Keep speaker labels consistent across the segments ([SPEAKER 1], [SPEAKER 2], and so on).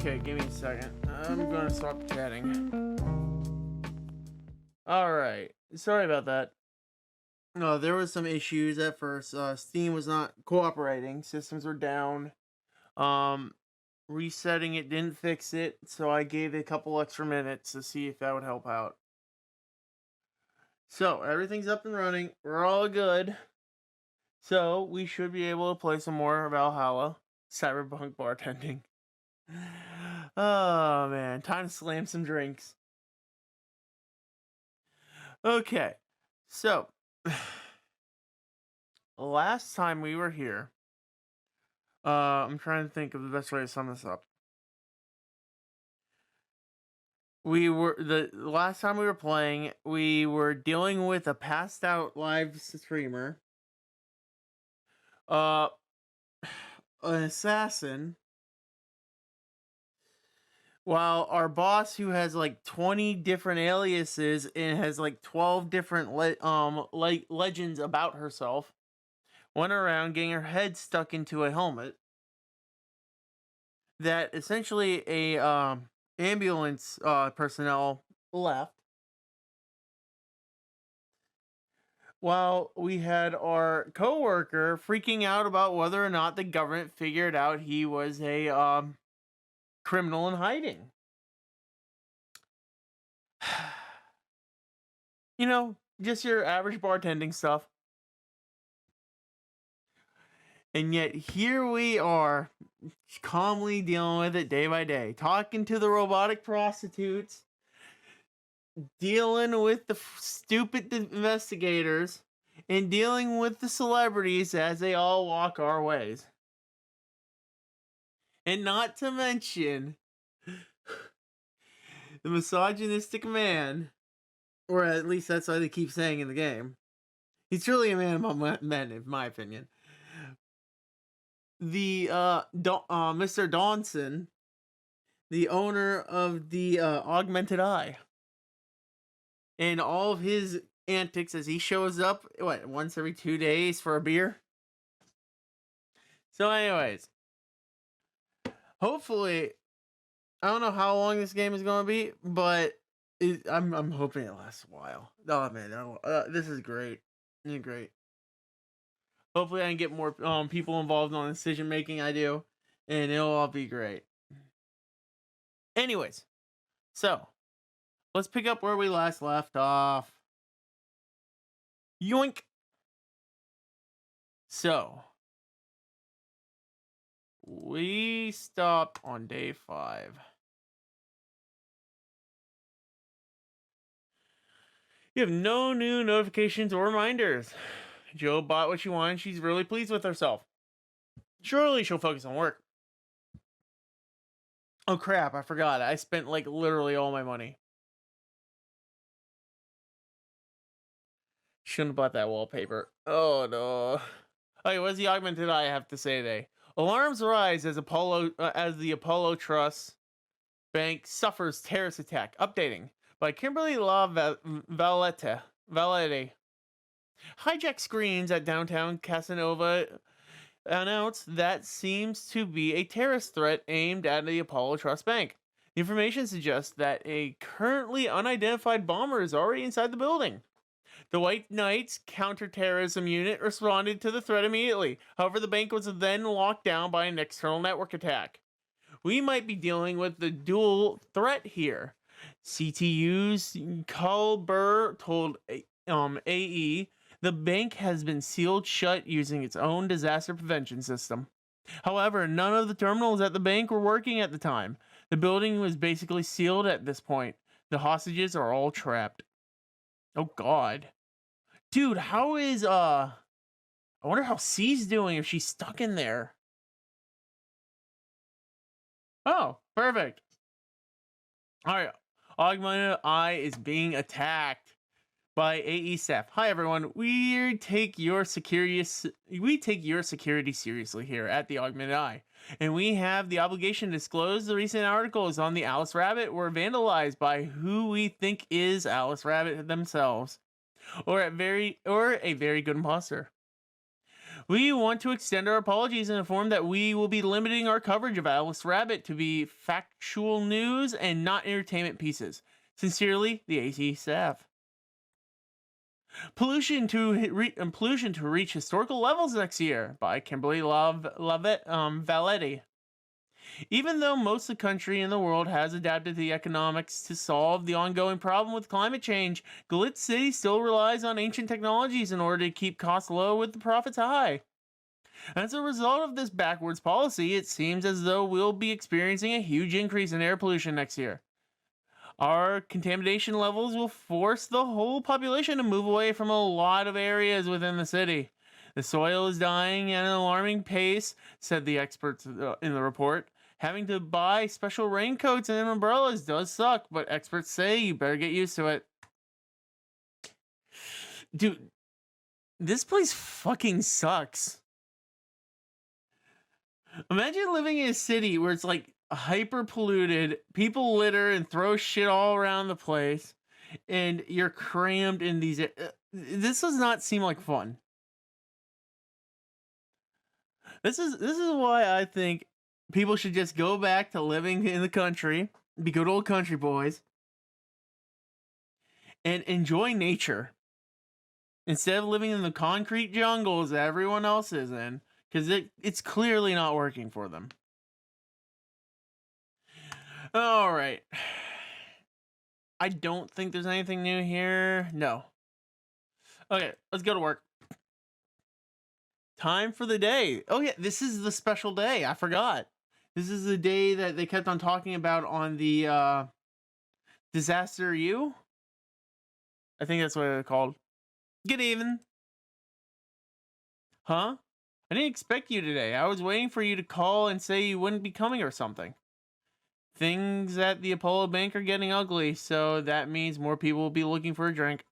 [SPEAKER 1] Okay, give me a second. I'm gonna stop chatting. Alright, sorry about that. No, there was some issues at first. Steam was not cooperating. Systems were down. Um, Resetting it didn't fix it, so I gave it a couple extra minutes to see if that would help out. So, everything's up and running. We're all good. So, we should be able to play some more Valhalla. Cyberpunk bartending. Oh, man. Time to slam some drinks. Okay. So, last time we were here, I'm trying to think of the best way to sum this up. The last time we were playing, we were dealing with a passed out live streamer, uh, an assassin, while our boss, who has like 20 different aliases and has like 12 different legends about herself, went around getting her head stuck into a helmet that essentially a ambulance personnel left, while we had our coworker freaking out about whether or not the government figured out he was a criminal in hiding. You know, just your average bartending stuff. And yet here we are, calmly dealing with it day by day, talking to the robotic prostitutes, dealing with the stupid investigators, and dealing with the celebrities as they all walk our ways. And not to mention the misogynistic man, or at least that's what they keep saying in the game. He's truly a man among men, in my opinion. The Mr. Dawson, the owner of the Augmented Eye, and all of his antics as he shows up once every 2 days for a beer. So anyways, hopefully, I don't know how long this game is going to be, but I'm hoping it lasts a while. Oh man, this is great. This is great. Hopefully I can get more people involved on decision making. I do, and it'll all be great. Anyways, so let's pick up where we last left off. Yoink. So we stopped on day 5. You have no new notifications or reminders. Jill bought what she wanted. She's really pleased with herself. Surely she'll focus on work. Oh crap, I forgot. I spent like literally all my money. Shouldn't have bought that wallpaper. Oh no. Okay, what's the Augmented Eye have to say today? Alarms rise as the Apollo Trust Bank suffers terrorist attack. Updating by Kimberly La Valette. Hijack screens at downtown Casanova announced that seems to be a terrorist threat aimed at the Apollo Trust Bank. The information suggests that a currently unidentified bomber is already inside the building. The White Knights counterterrorism unit responded to the threat immediately. However, the bank was then locked down by an external network attack. We might be dealing with the dual threat here. CTU's Culber told AE the bank has been sealed shut using its own disaster prevention system. However, none of the terminals at the bank were working at the time. The building was basically sealed at this point. The hostages are all trapped. Oh god. Dude, how is I wonder how C's doing if she's stuck in there. Oh, perfect. Alright. Augmented Eye is being attacked by AE staff. Hi everyone. We take your security seriously here at the Augmented Eye, and we have the obligation to disclose the recent articles on the Alice Rabbit were vandalized by who we think is Alice Rabbit themselves, or a very good imposter. We want to extend our apologies and inform that we will be limiting our coverage of Alice Rabbit to be factual news and not entertainment pieces. Sincerely, the AC staff. Pollution to reach historical levels next year by Kimberly Valetti. Even though most of the country and the world has adapted to the economics to solve the ongoing problem with climate change, Glit City still relies on ancient technologies in order to keep costs low with the profits high. As a result of this backwards policy, it seems as though we'll be experiencing a huge increase in air pollution next year. Our contamination levels will force the whole population to move away from a lot of areas within the city. The soil is dying at an alarming pace, said the experts in the report. Having to buy special raincoats and umbrellas does suck, but experts say you better get used to it. Dude, this place fucking sucks. Imagine living in a city where it's like hyper polluted, people litter and throw shit all around the place, and you're crammed in these. This does not seem like fun. This is why I think people should just go back to living in the country, be good old country boys, and enjoy nature instead of living in the concrete jungles that everyone else is in, because it's clearly not working for them. All right. I don't think there's anything new here. No. Okay, let's go to work. Time for the day. Oh yeah, this is the special day. I forgot. This is the day that they kept on talking about on the Disaster U. I think that's what it's called. Good evening. Huh? I didn't expect you today. I was waiting for you to call and say you wouldn't be coming or something. Things at the Apollo Bank are getting ugly, so that means more people will be looking for a drink.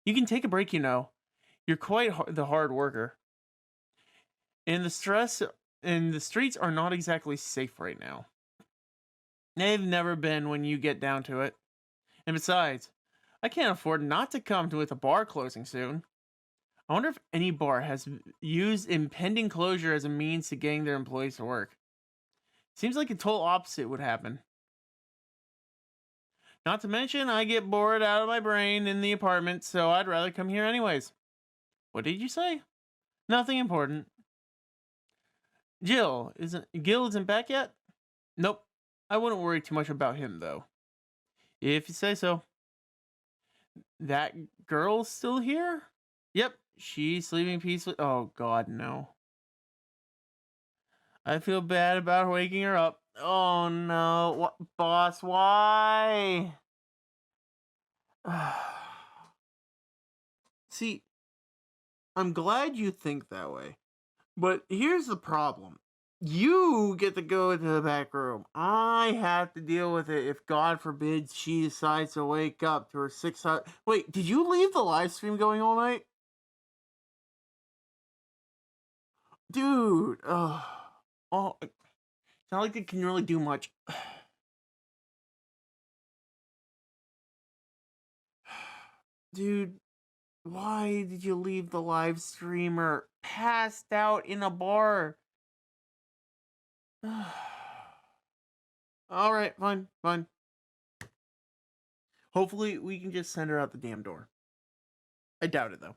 [SPEAKER 1] You can take a break, you know. You're quite the hard worker. And the stress and the streets are not exactly safe right now. They've never been when you get down to it. And besides, I can't afford not to come to with a bar closing soon. I wonder if any bar has used impending closure as a means to getting their employees to work. Seems like a total opposite would happen. Not to mention, I get bored out of my brain in the apartment, so I'd rather come here anyways. What did you say? Nothing important. Gil isn't back yet? Nope. I wouldn't worry too much about him though. If you say so. That girl's still here? Yep, she's sleeping peacefully. Oh god, no. I feel bad about waking her up. Oh no, what, boss, why? See, I'm glad you think that way. But here's the problem. You get to go to the back room. I have to deal with it if, God forbid, she decides to wake up to her 6 hours. Wait, did you leave the live stream going all night? Dude, oh, it's not like they can really do much. Dude, why did you leave the live streamer passed out in a bar? Alright, fine. Hopefully, we can just send her out the damn door. I doubt it, though.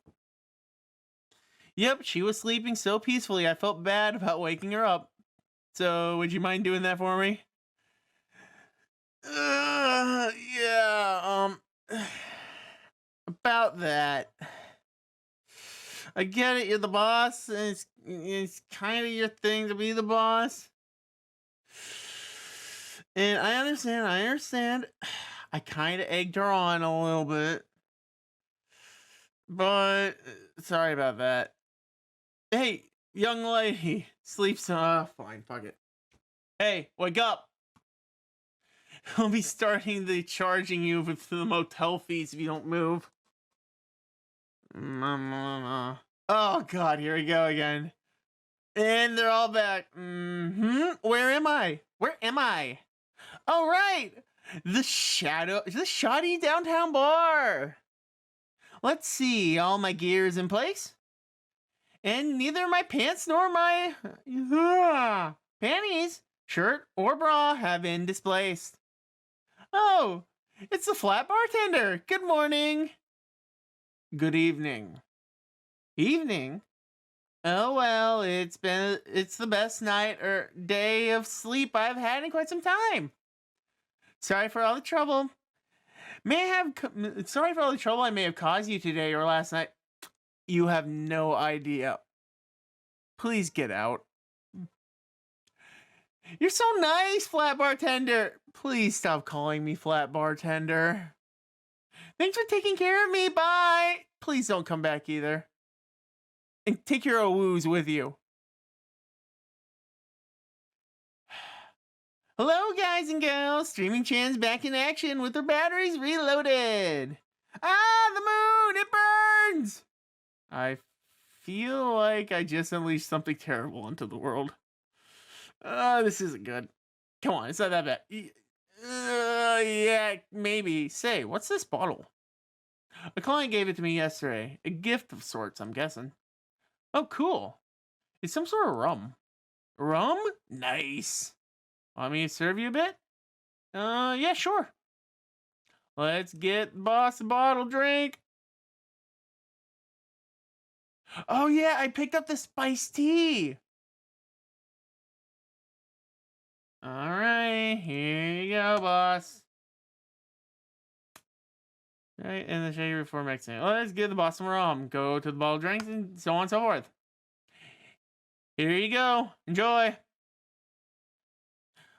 [SPEAKER 1] Yep, she was sleeping so peacefully, I felt bad about waking her up. So, would you mind doing that for me? Yeah, about that. I get it, you're the boss, and it's kind of your thing to be the boss. And I understand. I kind of egged her on a little bit. But, sorry about that. Hey, young lady, sleeps, fine, fuck it. Hey, wake up! I'll be starting the charging you for the motel fees if you don't move. Oh god, here we go again. And they're all back. Where am I? All right, the shoddy downtown bar. Let's see, all my gear is in place. And neither my pants nor my panties, shirt, or bra have been displaced. Oh, it's the flat bartender. Good morning. Good evening. Evening? Oh well, it's the best night or day of sleep I've had in quite some time. Sorry for all the trouble. Sorry for all the trouble I may have caused you today or last night. You have no idea. Please get out. You're so nice, flat bartender. Please stop calling me flat bartender. Thanks for taking care of me. Bye. Please don't come back either. And take your woos with you. Hello, guys and gals. Streaming Chan's back in action with their batteries reloaded. Ah, the moon! It burns! I feel like I just unleashed something terrible into the world. This isn't good. Come on, it's not that bad. Yeah, maybe. Say, what's this bottle? A client gave it to me yesterday. A gift of sorts, I'm guessing. Oh, cool. It's some sort of rum. Rum? Nice. Want me to serve you a bit? Yeah, sure. Let's get boss a bottle drink. Oh yeah, I picked up the spiced tea. Alright, here you go, boss. Right, and the shaker before mixing it. Let's get the boss some rum. Go to the bottle drinks and so on and so forth. Here you go. Enjoy.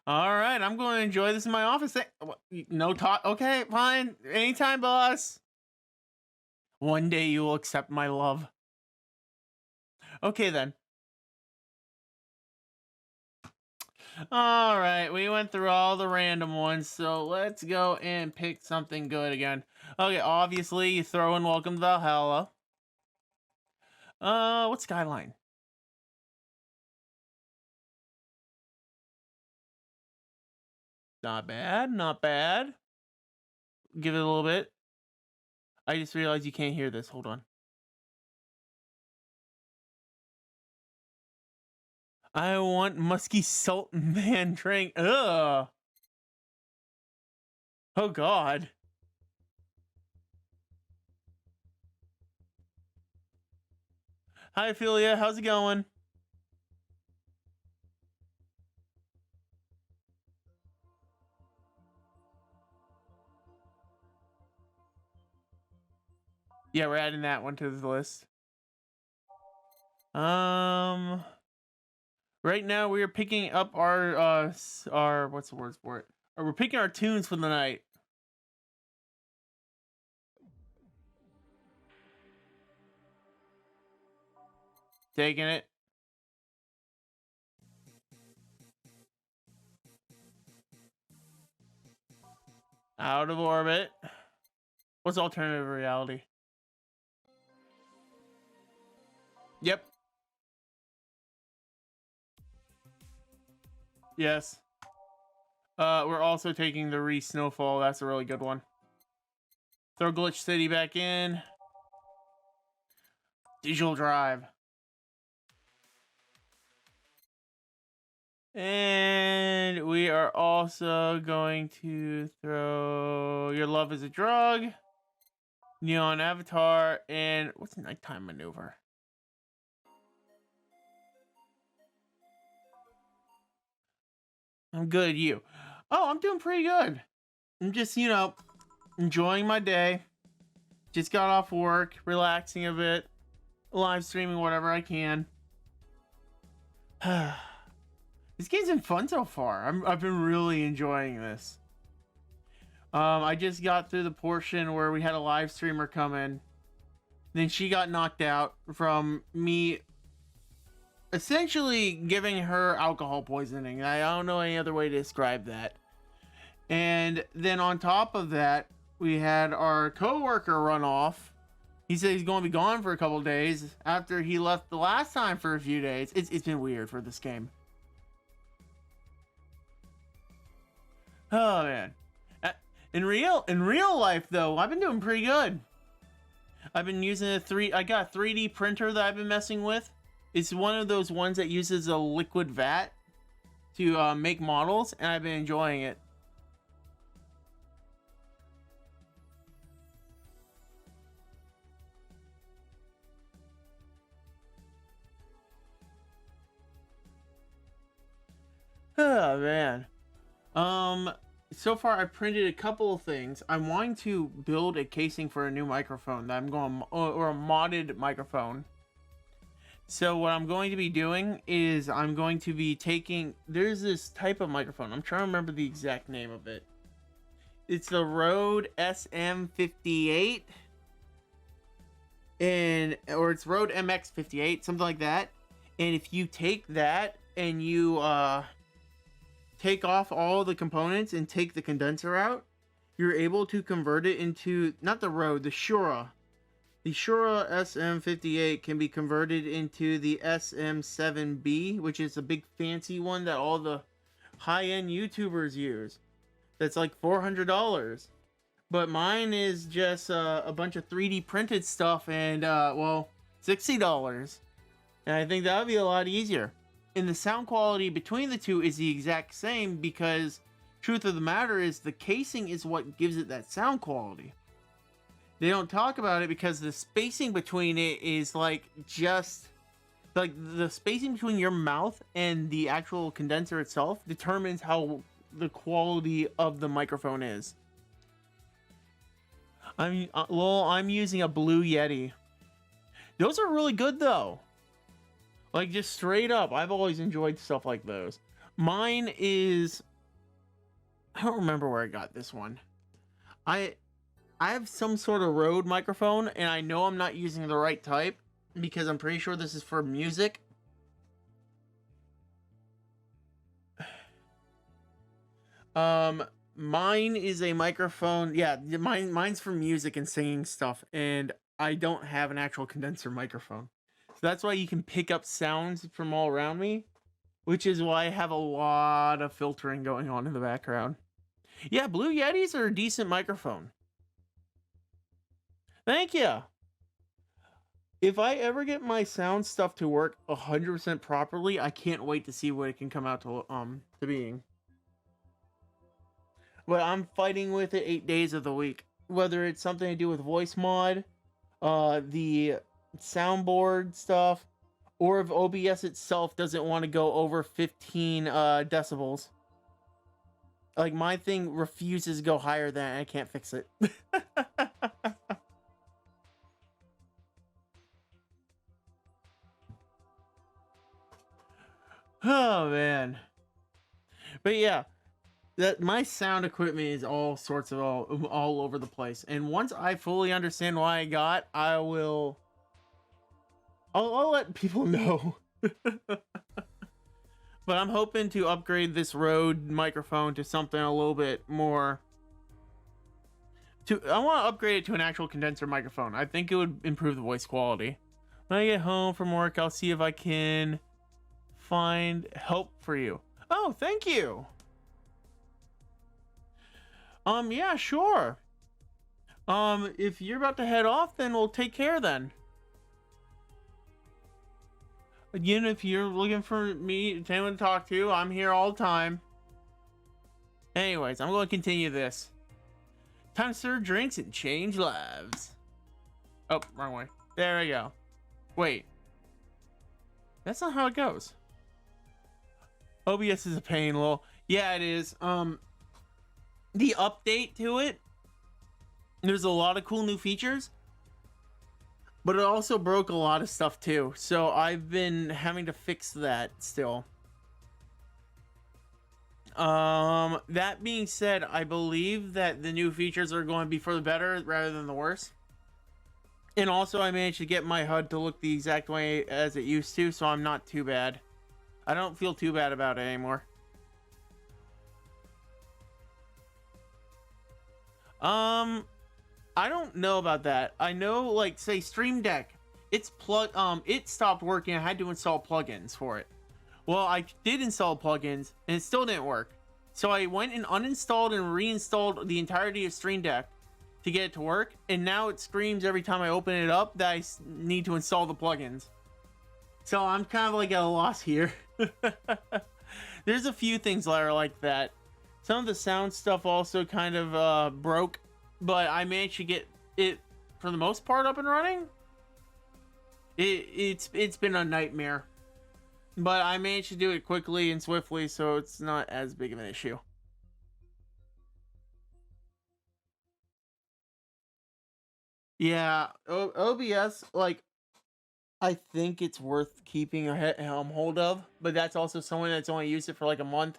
[SPEAKER 1] Alright, I'm going to enjoy this in my office. No talk. Okay, fine. Anytime, boss. One day you will accept my love. Okay, then. Alright, we went through all the random ones, so let's go and pick something good again. Okay, obviously, you throw in Welcome to Valhalla. What's Skyline? Not bad, not bad. Give it a little bit. I just realized you can't hear this. Hold on. I want musky salt man drink. Ugh. Oh God. Hi, Ophelia. How's it going? Yeah, we're adding that one to the list. Right now we are picking up our what's the word for it? We're picking our tunes for the night. Taking it. Out of orbit. What's alternative reality? Yep. Yes. We're also taking the Snowfall. That's a really good one. Throw Glitch City back in. Digital Drive. And we are also going to throw Your Love is a Drug, Neon Avatar, and what's Nighttime Maneuver? I'm good, you. Oh, I'm doing pretty good. I'm just, enjoying my day. Just got off work, relaxing a bit, live streaming whatever I can. This game's been fun so far. I've been really enjoying this. I just got through the portion where we had a live streamer come in. Then she got knocked out from me essentially giving her alcohol poisoning. I don't know any other way to describe that. And then on top of that, we had our coworker run off. He said he's going to be gone for a couple days after he left the last time for a few days. It's been weird for this game. Oh man. In real life though, I've been doing pretty good. I've been using I got a 3D printer that I've been messing with. It's one of those ones that uses a liquid vat to make models, and I've been enjoying it. Oh man. So far I printed a couple of things. I'm wanting to build a casing for a new microphone that I'm going, or a modded microphone. So what I'm going to be doing is I'm going to be taking, there's this type of microphone. I'm trying to remember the exact name of it. It's the Rode SM58 or it's Rode MX58, something like that. And if you take that and you take off all the components and take the condenser out, you're able to convert it into, not the Rode, the Shure. The Shure SM58 can be converted into the SM7B, which is a big fancy one that all the high-end YouTubers use. That's like $400. But mine is just a bunch of 3D printed stuff and, well, $60. And I think that would be a lot easier. And the sound quality between the two is the exact same because, truth of the matter is, the casing is what gives it that sound quality. They don't talk about it because the spacing between it is like just like the spacing between your mouth and the actual condenser itself determines how the quality of the microphone is. I'm using a Blue Yeti. Those are really good though. Like just straight up, I've always enjoyed stuff like those. Mine is, I don't remember where I got this one. I have some sort of Rode microphone, and I know I'm not using the right type because I'm pretty sure this is for music. Mine is a microphone. Yeah, mine's for music and singing stuff, and I don't have an actual condenser microphone. So that's why you can pick up sounds from all around me, which is why I have a lot of filtering going on in the background. Yeah, Blue Yetis are a decent microphone. Thank you. If I ever get my sound stuff to work 100% properly, I can't wait to see what it can come out to being. But I'm fighting with it 8 days of the week. Whether it's something to do with voice mod, the soundboard stuff, or if OBS itself doesn't want to go over 15 decibels. Like my thing refuses to go higher than that, I can't fix it. Oh man. But yeah, that my sound equipment is all sorts of all over the place. And once I fully understand what I got, I'll let people know. But I'm hoping to upgrade this Rode microphone to something a little bit more. I want to upgrade it to an actual condenser microphone. I think it would improve the voice quality. When I get home from work, I'll see if I can find help for you. Oh, thank you. Yeah, sure. If you're about to head off, then we'll take care then. Again, if you're looking for me, anyone to talk to, I'm here all the time. Anyways, I'm going to continue this. Time to serve drinks and change lives. Oh, wrong way. There we go. Wait. That's not how it goes. OBS is a pain, lol. Yeah, it is. The update to it, there's a lot of cool new features, but it also broke a lot of stuff too. So I've been having to fix that still. That being said, I believe that the new features are going to be for the better rather than the worse. And also I managed to get my HUD to look the exact way as it used to, so I'm not too bad. I don't feel too bad about it anymore. I don't know about that. I know, like, say, Stream Deck, it stopped working. I had to install plugins for it. Well, I did install plugins, and it still didn't work. So I went and uninstalled and reinstalled the entirety of Stream Deck to get it to work, and now it screams every time I open it up that I need to install the plugins. So I'm kind of like at a loss here. There's a few things that are like that. Some of the sound stuff also kind of broke, but I managed to get it for the most part up and running. It's been a nightmare, but I managed to do it quickly and swiftly, so it's not as big of an issue. Yeah, OBS, like, I think it's worth keeping a hold of, but that's also someone that's only used it for like a month.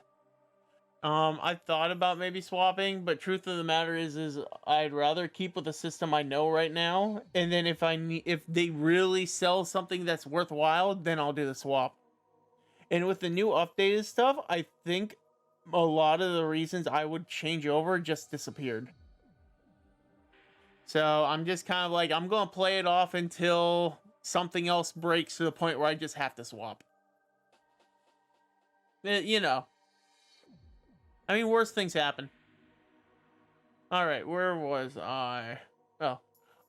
[SPEAKER 1] I thought about maybe swapping, but truth of the matter is I'd rather keep with the system I know right now, and then if they really sell something that's worthwhile, then I'll do the swap. And with the new updated stuff, I think a lot of the reasons I would change over just disappeared. So I'm just kind of like, I'm going to play it off until something else breaks to the point where I just have to swap. You know. I mean, worse things happen. Alright, where was I? Oh.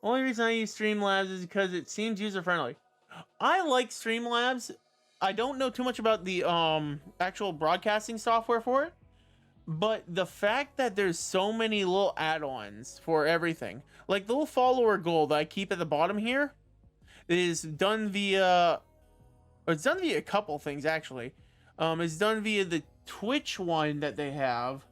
[SPEAKER 1] Only reason I use Streamlabs is because it seems user-friendly. I like Streamlabs. I don't know too much about the actual broadcasting software for it. But the fact that there's so many little add-ons for everything. Like the little follower goal that I keep at the bottom here is done via... Or it's done via a couple things, actually. It's done via the Twitch one that they have.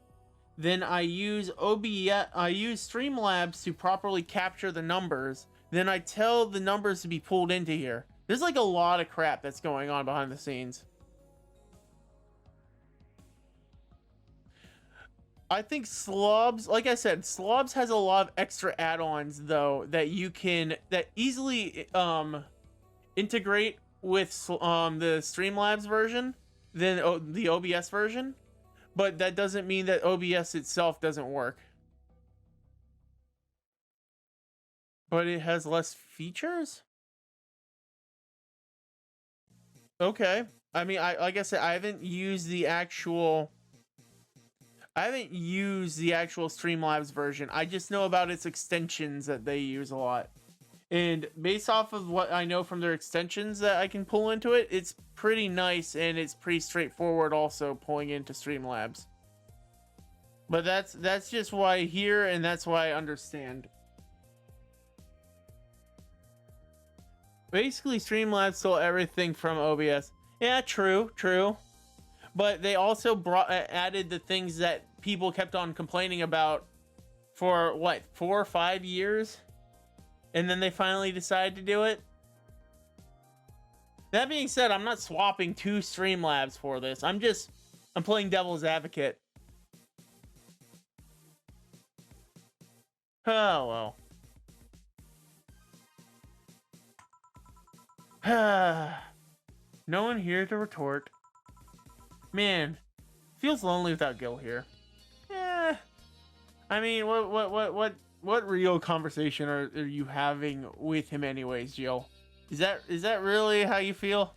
[SPEAKER 1] Then I use Streamlabs to properly capture the numbers. Then I tell the numbers to be pulled into here. There's like a lot of crap that's going on behind the scenes. I think Slobs, like I said, Slobs has a lot of extra add-ons though that you can easily integrate with the Streamlabs version than the OBS version, but that doesn't mean that OBS itself doesn't work. But it has less features? Okay. I mean, like I said, I haven't used the actual Streamlabs version. I just know about its extensions that they use a lot. And based off of what I know from their extensions that I can pull into it, it's pretty nice and it's pretty straightforward also pulling into Streamlabs. But that's just why here, and that's why I understand. Basically, Streamlabs stole everything from OBS. Yeah, true. But they also added the things that people kept on complaining about for, what, 4 or 5 years? And then they finally decided to do it? That being said, I'm not swapping 2 Streamlabs for this. I'm playing devil's advocate. Oh, well. No one here to retort. Man, feels lonely without Gil here. Yeah. I mean, what real conversation are you having with him anyways, Jill? Is that really how you feel?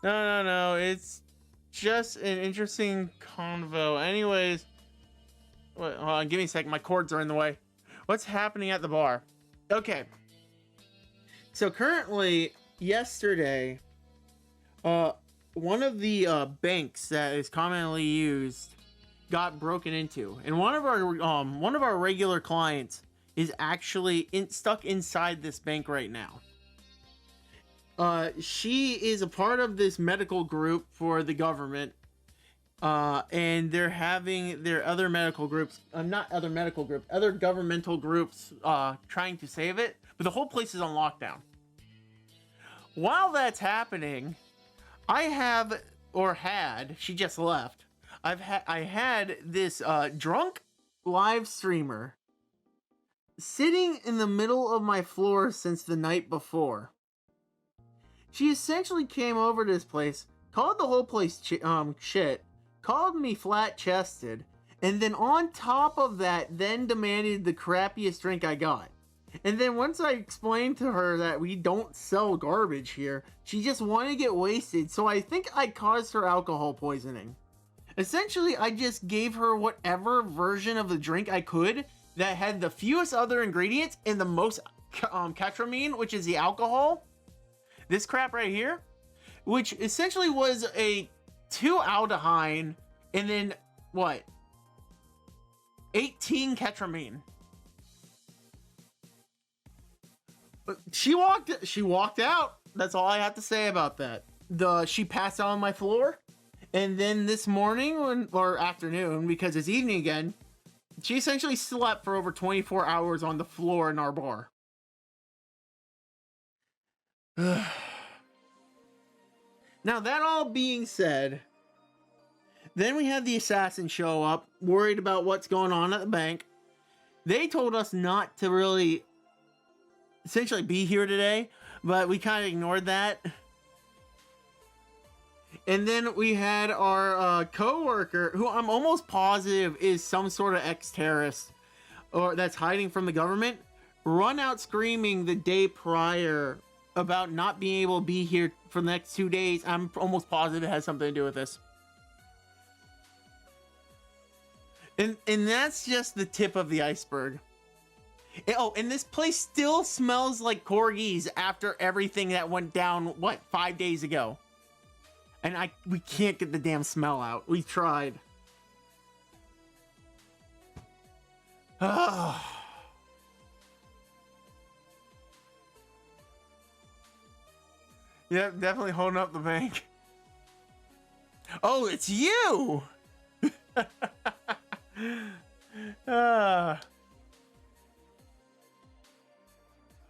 [SPEAKER 1] No. It's just an interesting convo. Anyways, hold on, give me a second. My cords are in the way. What's happening at the bar? Okay. So currently, yesterday, one of the banks that is commonly used got broken into, and one of our regular clients is actually stuck inside this bank right now. She is a part of this medical group for the government, and they're having their other medical groups, other governmental groups, trying to save it, but the whole place is on lockdown. While that's happening, she just left. I had this drunk live streamer sitting in the middle of my floor since the night before. She essentially came over to this place, called the whole place shit, called me flat-chested, and then on top of that, then demanded the crappiest drink I got. And then once I explained to her that we don't sell garbage here, she just wanted to get wasted, so I think I caused her alcohol poisoning. Essentially, I just gave her whatever version of the drink I could that had the fewest other ingredients and the most catramine, which is the alcohol. This crap right here, which essentially was a 2-aldehyde and then what? 18 catramine. But she walked out. That's all I have to say about that. She passed out on my floor, and then this morning or afternoon, because it's evening again, she essentially slept for over 24 hours on the floor in our bar. Now, that all being said, then we had the assassin show up, worried about what's going on at the bank. They told us not to really essentially be here today, but we kind of ignored that. And then we had our co-worker, who I'm almost positive is some sort of ex-terrorist or that's hiding from the government, run out screaming the day prior about not being able to be here for the next 2 days. I'm almost positive it has something to do with this. And that's just the tip of the iceberg. Oh, and this place still smells like corgis after everything that went down, 5 days ago. And we can't get the damn smell out. We tried. Yeah, definitely holding up the bank. Oh, it's you!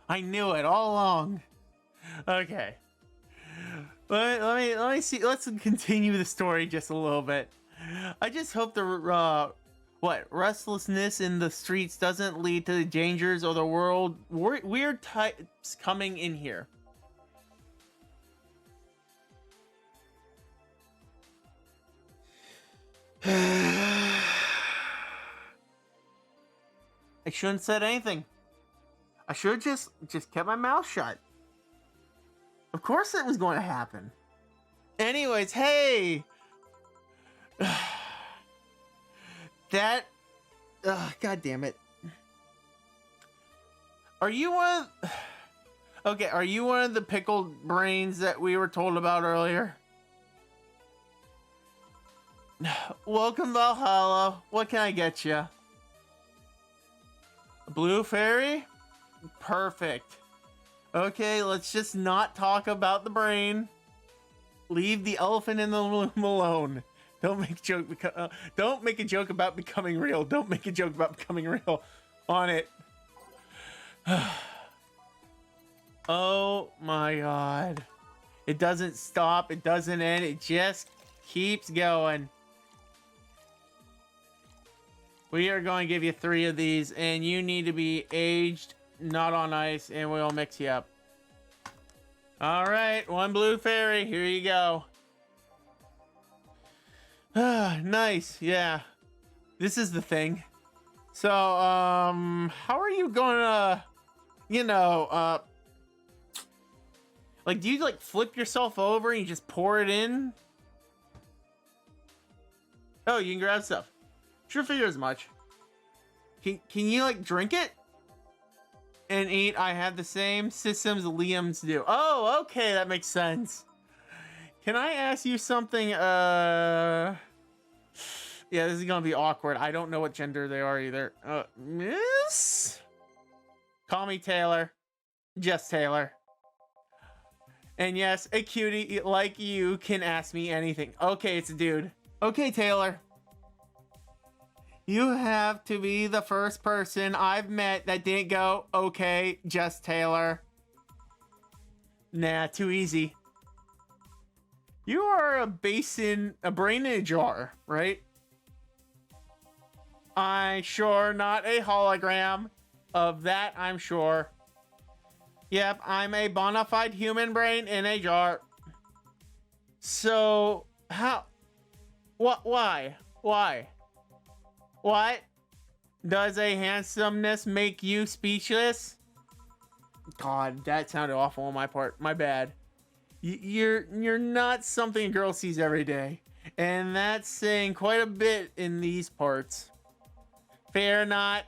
[SPEAKER 1] I knew it all along. Okay. Let me see. Let's continue the story just a little bit. I just hope the restlessness in the streets doesn't lead to the dangers of the world. Weird types coming in here. I shouldn't have said anything. I should have just kept my mouth shut. Of course it was going to happen. Anyways, hey! God damn it. Are you one of the pickled brains that we were told about earlier? Welcome Valhalla. What can I get you? A blue fairy? Perfect. Okay, let's just not talk about the brain. Leave the elephant in the room alone. Don't make a joke about becoming real. Don't make a joke about becoming real. On it. Oh my god. It doesn't stop. It doesn't end. It just keeps going. We are going to give you 3 of these, and you need to be aged, not on ice, and we'll mix you up. All right, 1 blue fairy. Here you go. Nice. Yeah. This is the thing. So, how are you gonna, do you flip yourself over and you just pour it in? Oh, you can grab stuff. Sure figure as much. Can you drink it? And eat. I have the same systems Liam's do. Oh, okay, that makes sense. Can I ask you something? Yeah, this is gonna be awkward. I don't know what gender they are either. Miss? Call me Taylor. Just Taylor. And yes, a cutie like you can ask me anything. Okay, it's a dude. Okay, Taylor. You have to be the first person I've met that didn't go, okay, just Taylor. Nah, too easy. You are a brain in a jar, right? I'm sure not a hologram. Of that, I'm sure. Yep, I'm a bona fide human brain in a jar. So, why? What? Does a handsomeness make you speechless? God, that sounded awful on my part. My bad. You're not something a girl sees every day. And that's saying quite a bit in these parts. Fair not?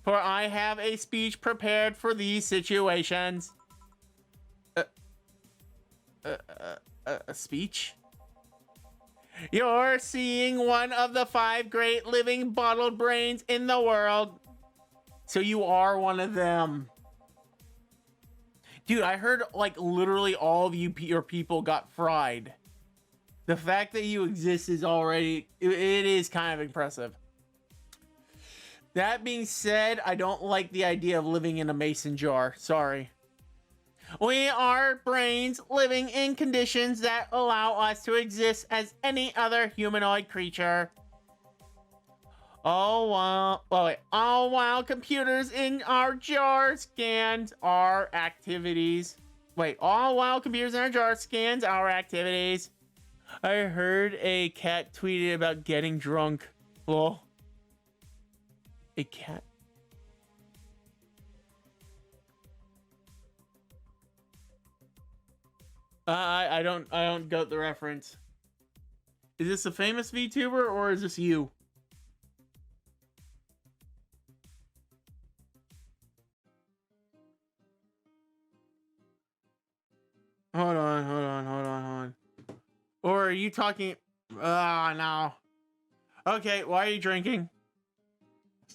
[SPEAKER 1] for I have a speech prepared for these situations. A speech? You're seeing one of the 5 great living bottled brains in the world. So you are one of them. Dude, I heard like literally all of your people got fried. The fact that you exist is already, it is kind of impressive. That being said, I don't like the idea of living in a mason jar. Sorry. We are brains living in conditions that allow us to exist as any other humanoid creature. Oh while computers in our jar scans our activities. All while computers in our jar scans our activities. I heard a cat tweeted about getting drunk. Lol. A cat. I don't get the reference. Is this a famous VTuber or is this you? Hold on. Or are you talking? No. Okay, why are you drinking?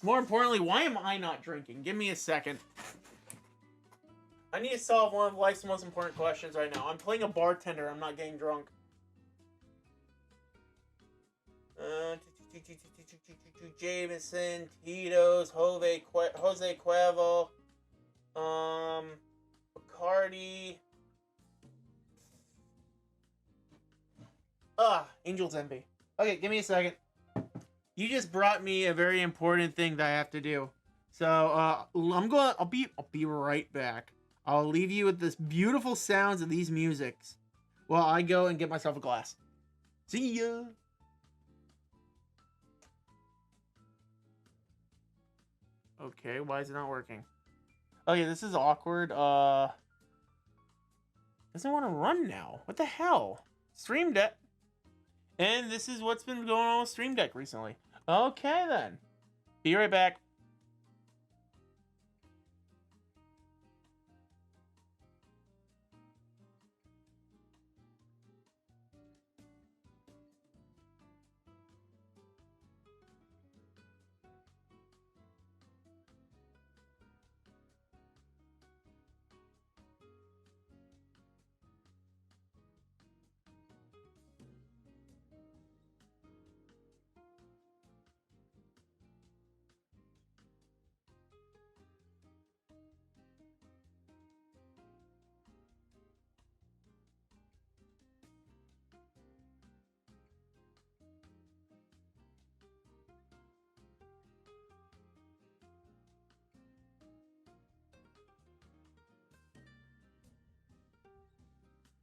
[SPEAKER 1] More importantly, why am I not drinking? Give me a second. I need to solve one of life's most important questions right now. I'm playing a bartender. I'm not getting drunk. Jameson, Tito's, Jose Cuervo, Bacardi. Angel's Envy. Okay, give me a second. You just brought me a very important thing that I have to do. So, I'll be right back. I'll leave you with this beautiful sounds of these musics while I go and get myself a glass. See ya! Okay, why is it not working? Okay, this is awkward. Doesn't want to run now. What the hell? Stream Deck. And this is what's been going on with Stream Deck recently. Okay, then. Be right back.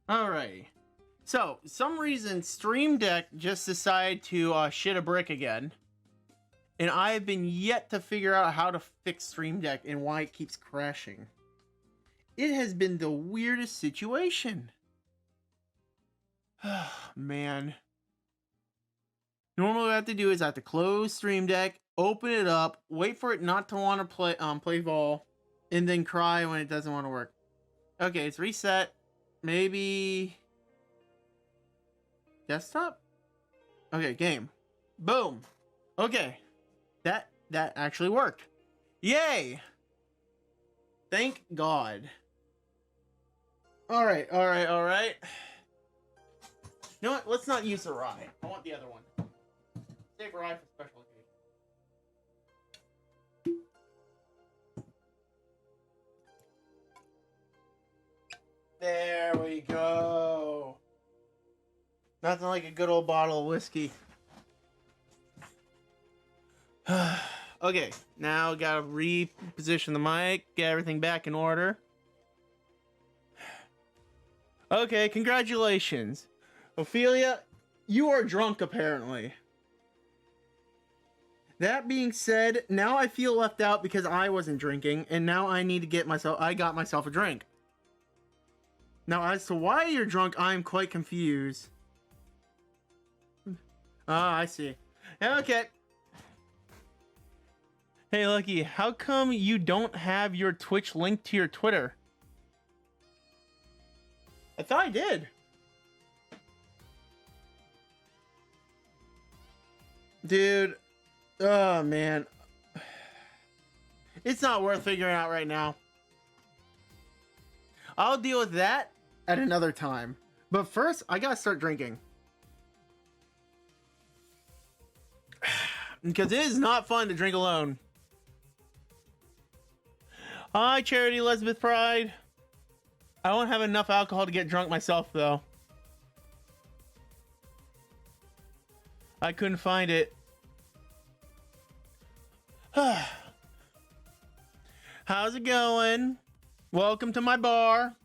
[SPEAKER 1] Alrighty. So, some reason Stream Deck just decided to shit a brick again. And I have been yet to figure out how to fix Stream Deck and why it keeps crashing. It has been the weirdest situation. Man. Normally what I have to do is I have to close Stream Deck, open it up, wait for it not to want to play ball, and then cry when it doesn't want to work. Okay, it's reset. Maybe desktop? Okay, game. Boom. Okay. That actually worked. Yay! Thank God. Alright. You know what? Let's not use the rye. I want the other one. Save rye for special occasion. There we go. Nothing like a good old bottle of whiskey. Okay, now gotta reposition the mic, get everything back in order. Okay, congratulations. Ophelia, you are drunk apparently. That being said, now I feel left out because I wasn't drinking, and now I need to get myself, I got myself a drink. Now, as to why you're drunk, I'm quite confused. I see. Okay. Hey, Lucky, how come you don't have your Twitch linked to your Twitter? I thought I did. Dude, oh man. It's not worth figuring out right now. I'll deal with that at another time. But first, I gotta start drinking. Because it is not fun to drink alone. Hi, Charity Elizabeth Pride. I don't have enough alcohol to get drunk myself, though. I couldn't find it. How's it going? Welcome to my bar.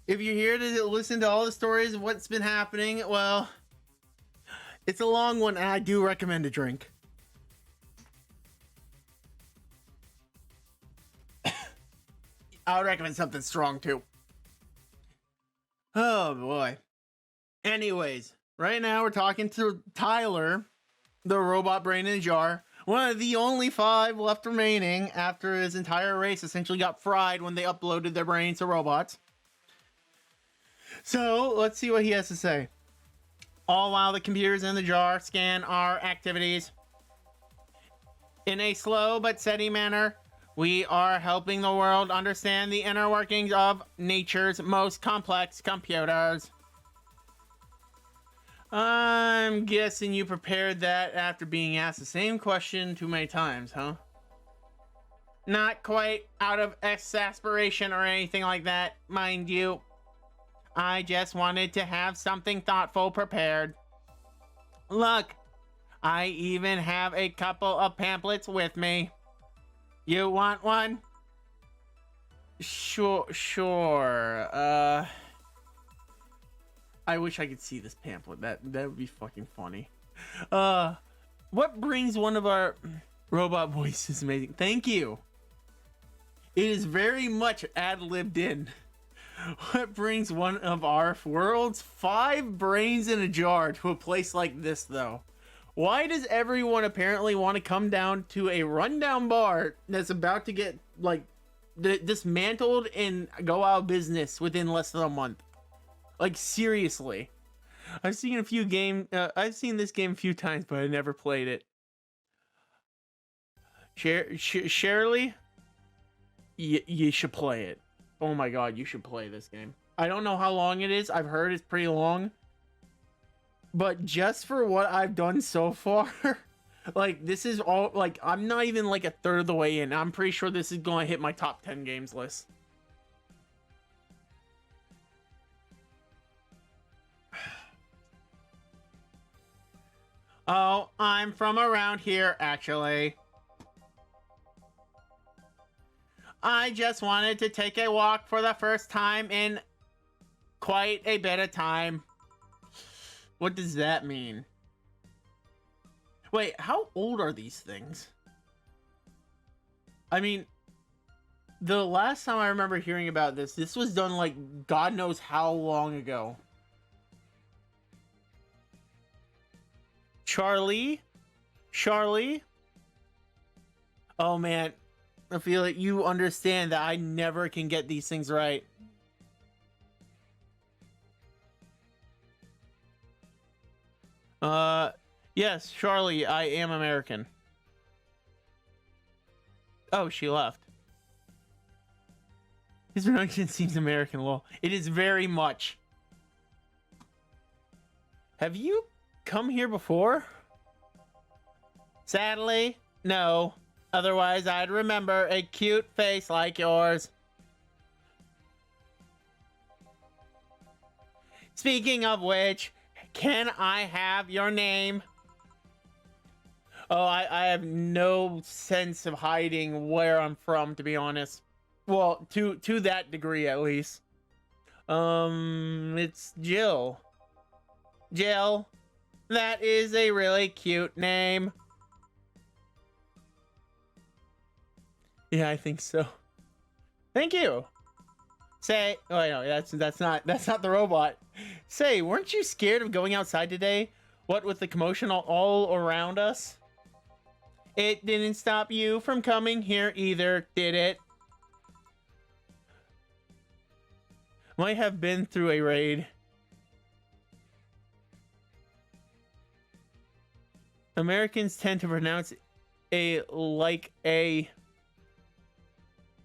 [SPEAKER 1] If you're here to listen to all the stories of what's been happening, well, it's a long one, and I do recommend a drink. I would recommend something strong, too. Oh, boy. Anyways, right now we're talking to Tyler, the robot brain in a jar. One of the only 5 left remaining after his entire race essentially got fried when they uploaded their brains to robots. So, let's see what he has to say. All while the computers in the jar scan our activities. In a slow but steady manner, we are helping the world understand the inner workings of nature's most complex computers. I'm guessing you prepared that after being asked the same question too many times, huh? Not quite out of exasperation or anything like that, mind you. I just wanted to have something thoughtful prepared. Look, I even have a couple of pamphlets with me. You want one? Sure. I wish I could see this pamphlet. That would be fucking funny. What brings one of our robot voices amazing? Thank you. It is very much ad-libbed in. What brings one of our world's 5 brains in a jar to a place like this, though? Why does everyone apparently want to come down to a rundown bar that's about to get, like, dismantled and go out of business within less than a month? Like, seriously. I've seen this game a few times, but I never played it. Shirley? You should play it. Oh my god, you should play this game. I don't know how long it is. I've heard it's pretty long. But just for what I've done so far, like, this is all, like, I'm not even, like, a third of the way in. I'm pretty sure this is going to hit my top 10 games list. Oh, I'm from around here, actually. I just wanted to take a walk for the first time in quite a bit of time. What does that mean? Wait, how old are these things? I mean, the last time I remember hearing about this was done like God knows how long ago. Charlie? Oh man, I feel like you understand that I never can get these things right. Yes, Charlie, I am American. Oh, she left. His production seems American, lol. It is very much. Have you come here before? Sadly, no. Otherwise, I'd remember a cute face like yours. Speaking of which, can I have your name? Oh, I have no sense of hiding where I'm from, to be honest. Well, to that degree, at least. It's Jill. Jill. That is a really cute name. Yeah, I think so. Thank you. Say, oh no, that's not the robot. Say, weren't you scared of going outside today? What with the commotion all around us? It didn't stop you from coming here either, did it? Might have been through a raid. Americans tend to pronounce a like a.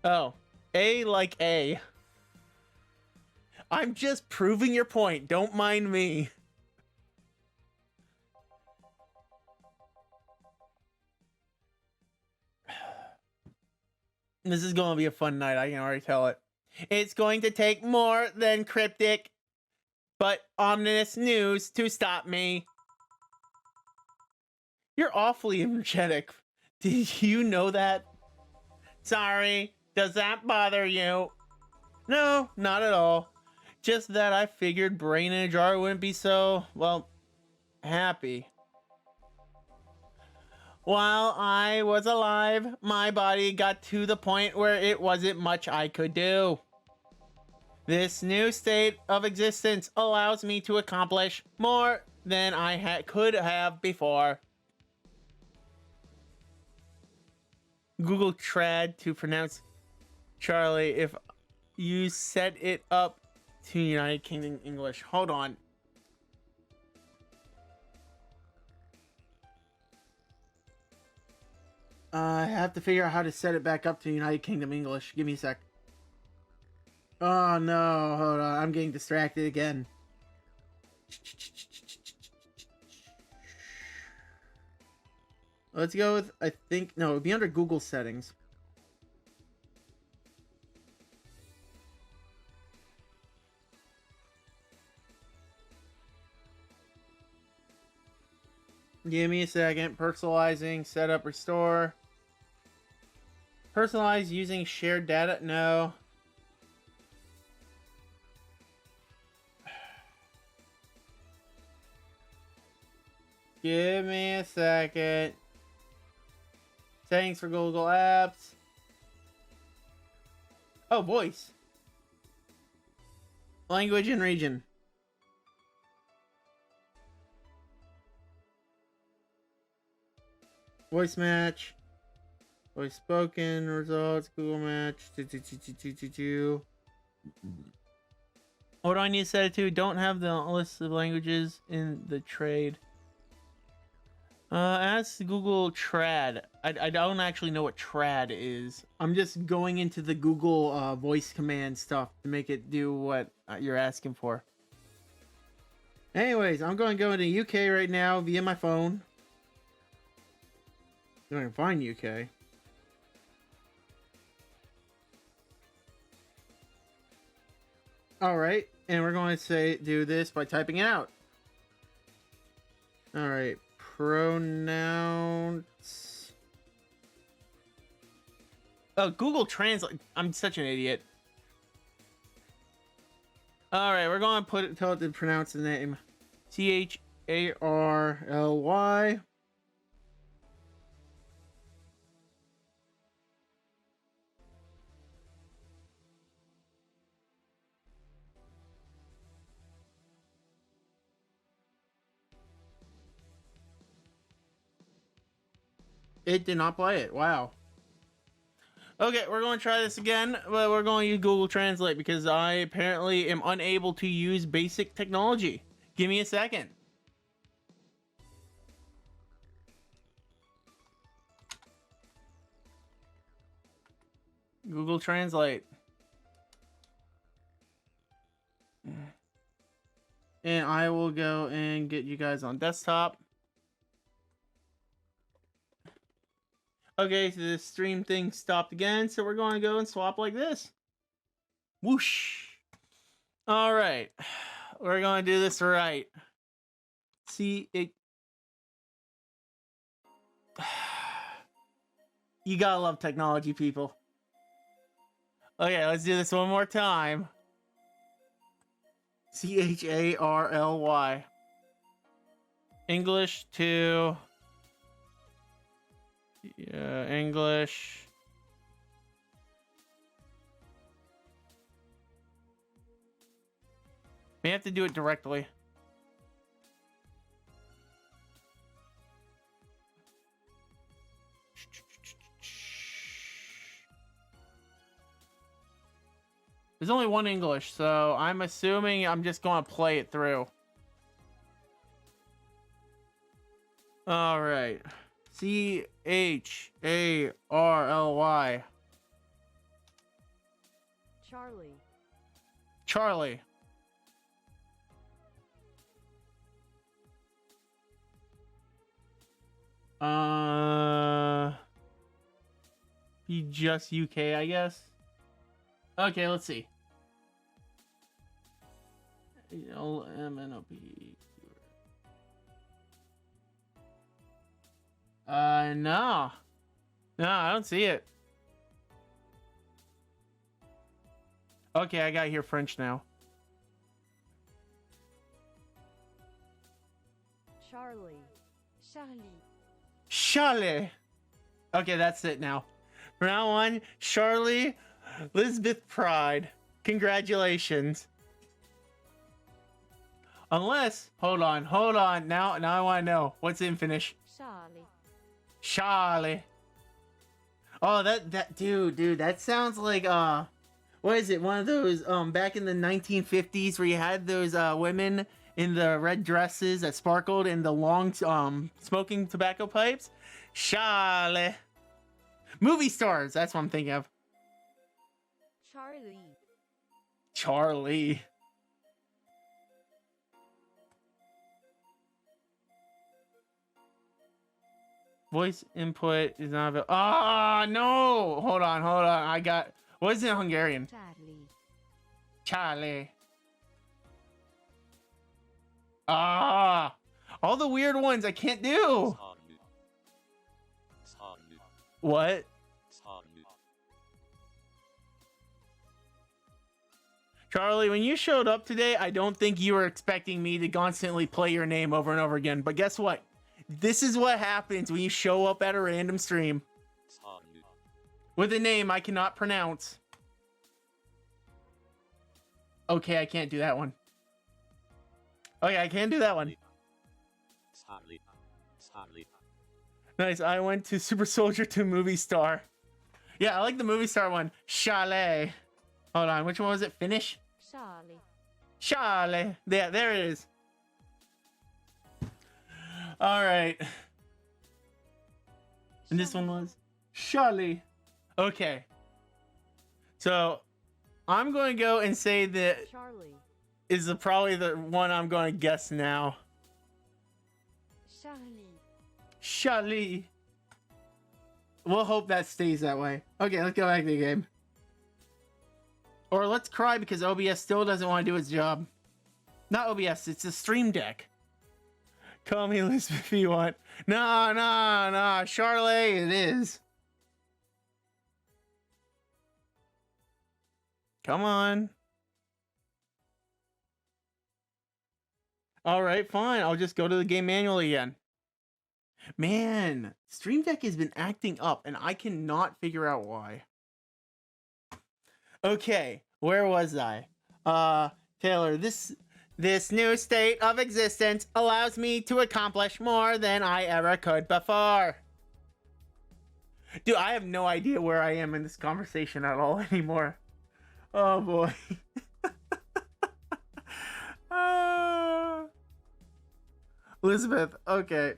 [SPEAKER 1] Oh, a like a. I'm just proving your point. Don't mind me. This is going to be a fun night. I can already tell it. It's going to take more than cryptic, but ominous news to stop me. You're awfully energetic. Did you know that? Sorry. Does that bother you? No, not at all. Just that I figured brain in a jar wouldn't be so, well, happy. While I was alive, my body got to the point where it wasn't much I could do. This new state of existence allows me to accomplish more than I could have before. Google Trad to pronounce Charlie if you set it up to United Kingdom English. Hold on. I have to figure out how to set it back up to United Kingdom English. Give me a sec. Oh no, hold on. I'm getting distracted again. Let's go with, I think, no, it would be under Google settings. Give me a second. Personalizing, setup, restore. Personalize using shared data? No. Give me a second. Settings for Google Apps. Oh, voice. Language and region. Voice match. Voice spoken. Results. Google match. What do I need to set it to? Don't have the list of languages in the trade. Ask Google Trad. I don't actually know what Trad is. I'm just going into the Google voice command stuff to make it do what you're asking for. Anyways, I'm going to go into UK right now via my phone. If I can find UK. Alright, and we're going to do this by typing it out. Alright, pronounce. Oh, Google Translate. I'm such an idiot. Alright, we're going to tell it to pronounce the name. Charly. It did not play it. Wow. Okay, we're going to try this again, but we're going to use Google Translate because I apparently am unable to use basic technology. Give me a second. Google Translate. And I will go and get you guys on desktop. Okay, so the stream thing stopped again, so we're going to go and swap like this. Whoosh. All right. We're going to do this right. See it. You gotta love technology, people. Okay, let's do this one more time. Charly. English to... Yeah, English. We have to do it directly. There's only one English, so I'm assuming I'm just going to play it through. All right. Charly.
[SPEAKER 2] Charlie.
[SPEAKER 1] Charlie. Be just UK, I guess. Okay, let's see. LMNOP. No. No, I don't see it. Okay, I got here French now.
[SPEAKER 2] Charlie.
[SPEAKER 1] Charlie. Okay, that's it now. From now on, Charlie Elizabeth Pride. Congratulations. Unless, hold on. Now I want to know what's in Finnish. Charlie. Oh, that dude, that sounds like what is it? One of those back in the 1950s where you had those women in the red dresses that sparkled in the long smoking tobacco pipes. Charlie. Movie stars, that's what I'm thinking of. Charlie. Voice input is not available. Ah, no! Hold on. I got... What is it in Hungarian? Charlie. Ah! All the weird ones I can't do! What? Charlie, when you showed up today, I don't think you were expecting me to constantly play your name over and over again. But guess what? This is what happens when you show up at a random stream with a name I cannot pronounce. Okay, I can't do that one. Okay, I can't do that one. Nice, I went to Super Soldier to Movie Star. Yeah, I like the Movie Star one. Chalet. Hold on, which one was it? Finnish? Charlie. Yeah, there it is. All right. And this one was Charlie. Okay. So I'm going to go and say that
[SPEAKER 2] Charlie.
[SPEAKER 1] is probably the one I'm going to guess now. Charlie. We'll hope that stays that way. Okay, let's go back to the game. Or let's cry because OBS still doesn't want to do its job. Not OBS, it's a Stream Deck. Call me Elizabeth if you want. No. Charlie, it is. Come on. All right, fine. I'll just go to the game manual again. Man, Stream Deck has been acting up, and I cannot figure out why. Okay, where was I? Taylor, this new state of existence allows me to accomplish more than I ever could before. Dude, I have no idea where I am in this conversation at all anymore. Oh boy. Elizabeth, okay.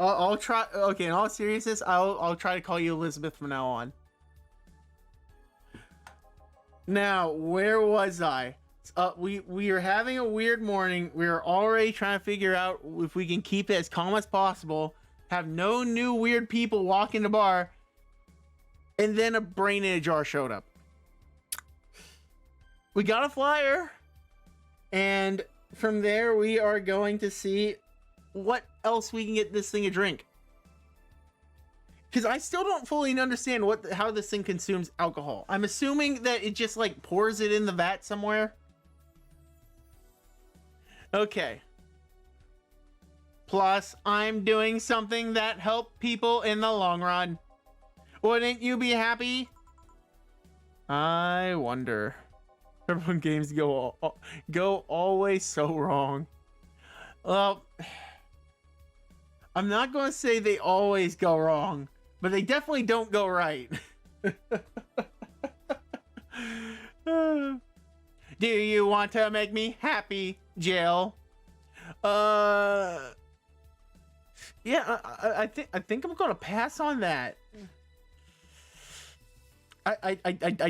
[SPEAKER 1] I'll try. Okay, in all seriousness, I'll try to call you Elizabeth from now on. Now, where was I? We are having a weird morning. We are already trying to figure out if we can keep it as calm as possible. Have no new weird people walk in the bar. And then a brain in a jar showed up. We got a flyer. And from there, we are going to see what else we can get this thing a drink. Because I still don't fully understand how this thing consumes alcohol. I'm assuming that it just like pours it in the vat somewhere. Okay. Plus, I'm doing something that helped people in the long run. Wouldn't you be happy? I wonder. Cyberpunk games go always so wrong. Well, I'm not going to say they always go wrong, but they definitely don't go right. Do you want to make me happy, Jill? Yeah, I think I'm gonna pass on that. I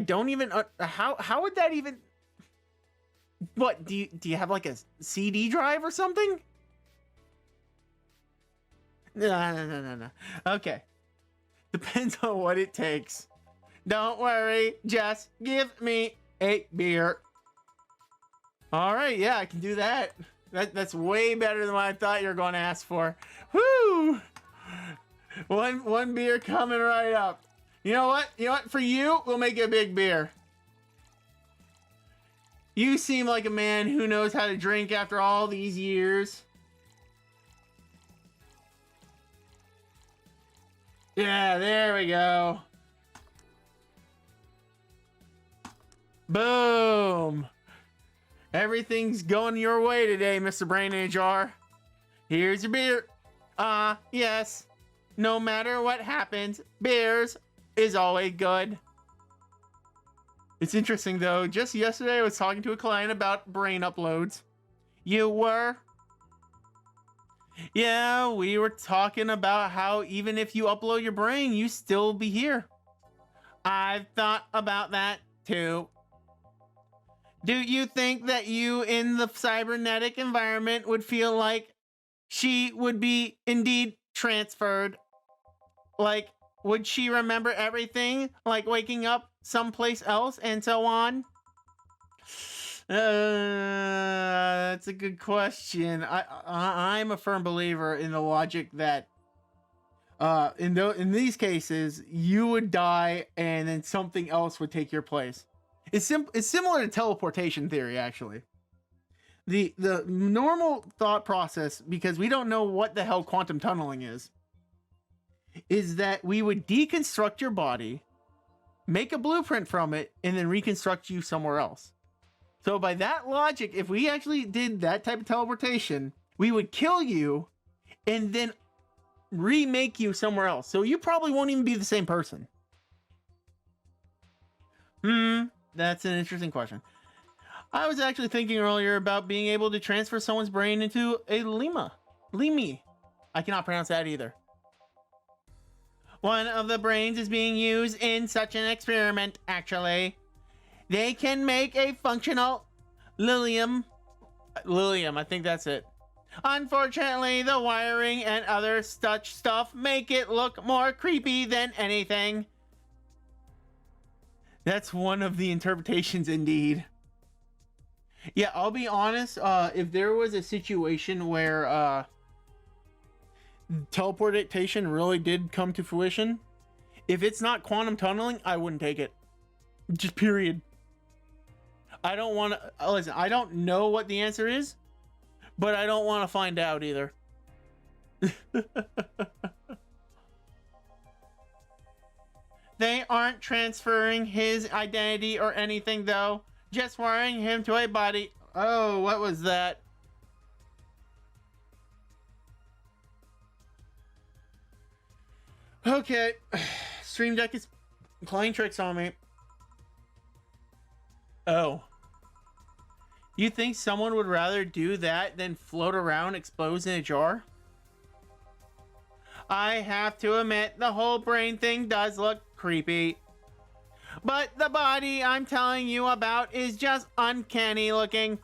[SPEAKER 1] don't even how would that even? What do you have like a CD drive or something? No. Okay, depends on what it takes. Don't worry, just give me a beer. All right, yeah, I can do that. That's way better than what I thought you were going to ask for. Woo! One beer coming right up. You know what? For you, we'll make a big beer. You seem like a man who knows how to drink after all these years. Yeah, there we go. Boom. Everything's going your way today, Mr. Brain in a Jar. Here's your beer. Yes. No matter what happens, beers is always good. It's interesting though, just yesterday I was talking to a client about brain uploads. You were? Yeah, we were talking about how even if you upload your brain, you still be here. I've thought about that too. Do you think that you in the cybernetic environment would feel like she would be indeed transferred? Like, would she remember everything, like waking up someplace else and so on? That's a good question. I'm a firm believer in the logic that in these cases you would die and then something else would take your place. It's similar to teleportation theory, actually. The normal thought process, because we don't know what the hell quantum tunneling is that we would deconstruct your body, make a blueprint from it, and then reconstruct you somewhere else. So by that logic, if we actually did that type of teleportation, we would kill you and then remake you somewhere else. So you probably won't even be the same person. That's an interesting question. I was actually thinking earlier about being able to transfer someone's brain into a Limi. I cannot pronounce that either. One of the brains is being used in such an experiment, actually. They can make a functional Lilium, I think that's it. Unfortunately, the wiring and other such stuff make it look more creepy than anything. That's one of the interpretations indeed. Yeah, I'll be honest, if there was a situation where teleportation really did come to fruition, if it's not quantum tunneling, I wouldn't take it. Just period. I don't want to listen. I don't know what the answer is, but I don't want to find out either. They aren't transferring his identity or anything though, just wiring him to a body. Oh, what was that? Okay, Stream Deck is playing tricks on me. Oh. You think someone would rather do that than float around exposed in a jar? I have to admit, the whole brain thing does look creepy. But the body I'm telling you about is just uncanny looking.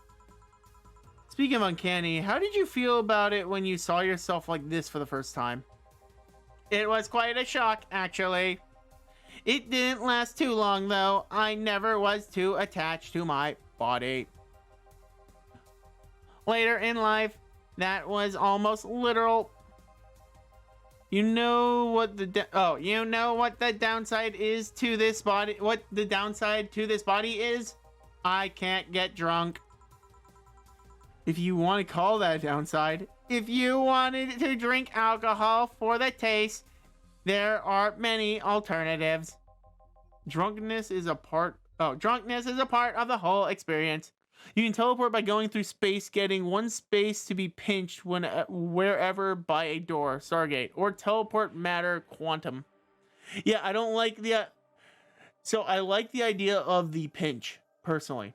[SPEAKER 1] Speaking of uncanny, how did you feel about it when you saw yourself like this for the first time? It was quite a shock, actually. It didn't last too long, though. I never was too attached to my body. Later in life, that was almost literal. You know what you know what the downside is to this body? What the downside to this body is? I can't get drunk. If you want to call that a downside. If you wanted to drink alcohol for the taste, there are many alternatives. Drunkenness is a part of the whole experience. You can teleport by going through space, getting one space to be pinched wherever by a door, Stargate, or teleport matter quantum. Yeah, I don't like the... So I like the idea of the pinch, personally.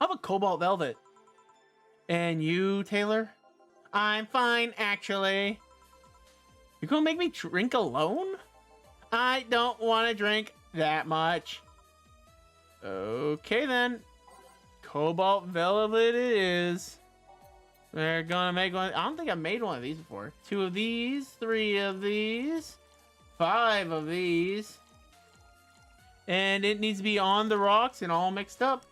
[SPEAKER 1] How about Cobalt Velvet? And you, Taylor? I'm fine, actually. You're gonna make me drink alone? I don't want to drink that much. Okay then. Cobalt Velvet it is. We're gonna make one. I don't think I've made one of these before. 2 of these, 3 of these, 5 of these. And it needs to be on the rocks and all mixed up.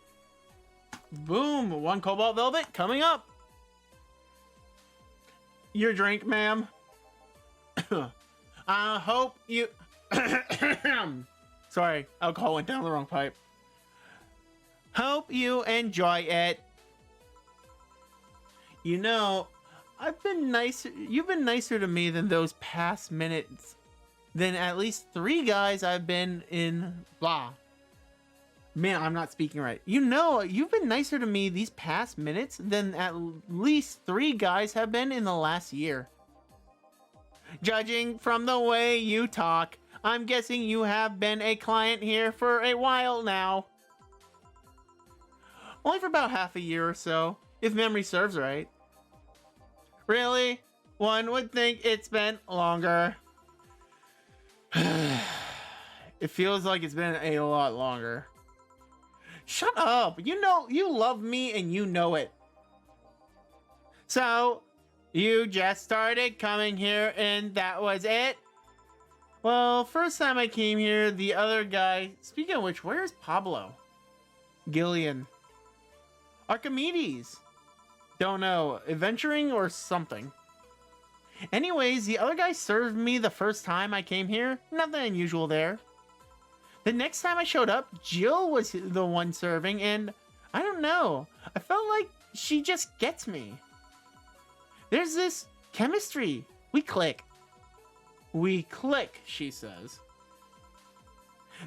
[SPEAKER 1] Boom, 1 Cobalt Velvet coming up. Your drink, ma'am. I hope you... Sorry, alcohol went down the wrong pipe. Hope you enjoy it. You know, I've been nicer. You've been nicer to me than those past minutes. Than at least 3 guys I've been in. Blah. Man, I'm not speaking right. You know, you've been nicer to me these past minutes than at least 3 guys have been in the last year. Judging from the way you talk, I'm guessing you have been a client here for a while now. Only for about half a year or so, if memory serves right. Really? One would think it's been longer. It feels like it's been a lot longer. Shut up! You know, you love me and you know it. So, you just started coming here and that was it? Well, first time I came here, the other guy... Speaking of which, where's Pablo? Gillian. Archimedes. Don't know. Adventuring or something. Anyways, the other guy served me the first time I came here. Nothing unusual there. The next time I showed up, Jill was the one serving, and I don't know. I felt like she just gets me. There's this chemistry. We click. We click, she says.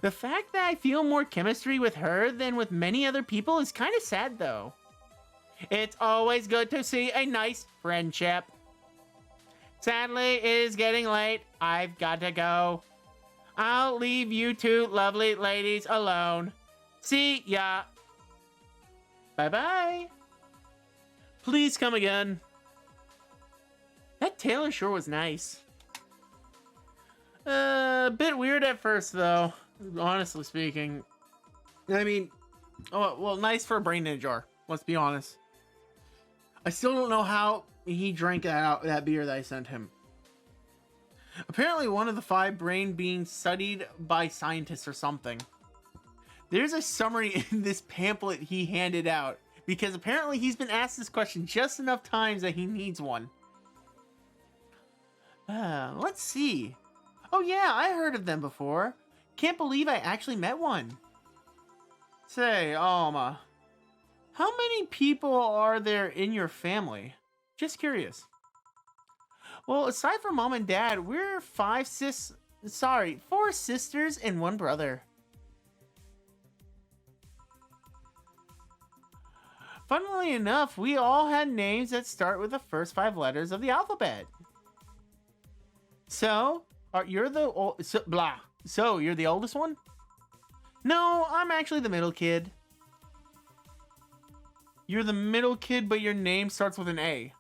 [SPEAKER 1] The fact that I feel more chemistry with her than with many other people is kind of sad, though. It's always good to see a nice friendship. Sadly, it is getting late. I've got to go. I'll leave you 2 lovely ladies alone. See ya. Bye-bye. Please come again. That Taylor sure was nice. A bit weird at first, though. Honestly speaking. I mean, oh, well, nice for a brain in a jar. Let's be honest. I still don't know how he drank that beer that I sent him. Apparently one of the 5 brain being studied by scientists or something. There's a summary in this pamphlet he handed out, because apparently he's been asked this question just enough times that he needs one. Let's see. Oh yeah, I heard of them before. Can't believe I actually met one. Say, Alma, how many people are there in your family? Just curious. Well, aside from mom and dad, we're 4 sisters and 1 brother. Funnily enough, we all had names that start with the first 5 letters of the alphabet. So, you're the you're the oldest one? No, I'm actually the middle kid. You're the middle kid, but your name starts with an A.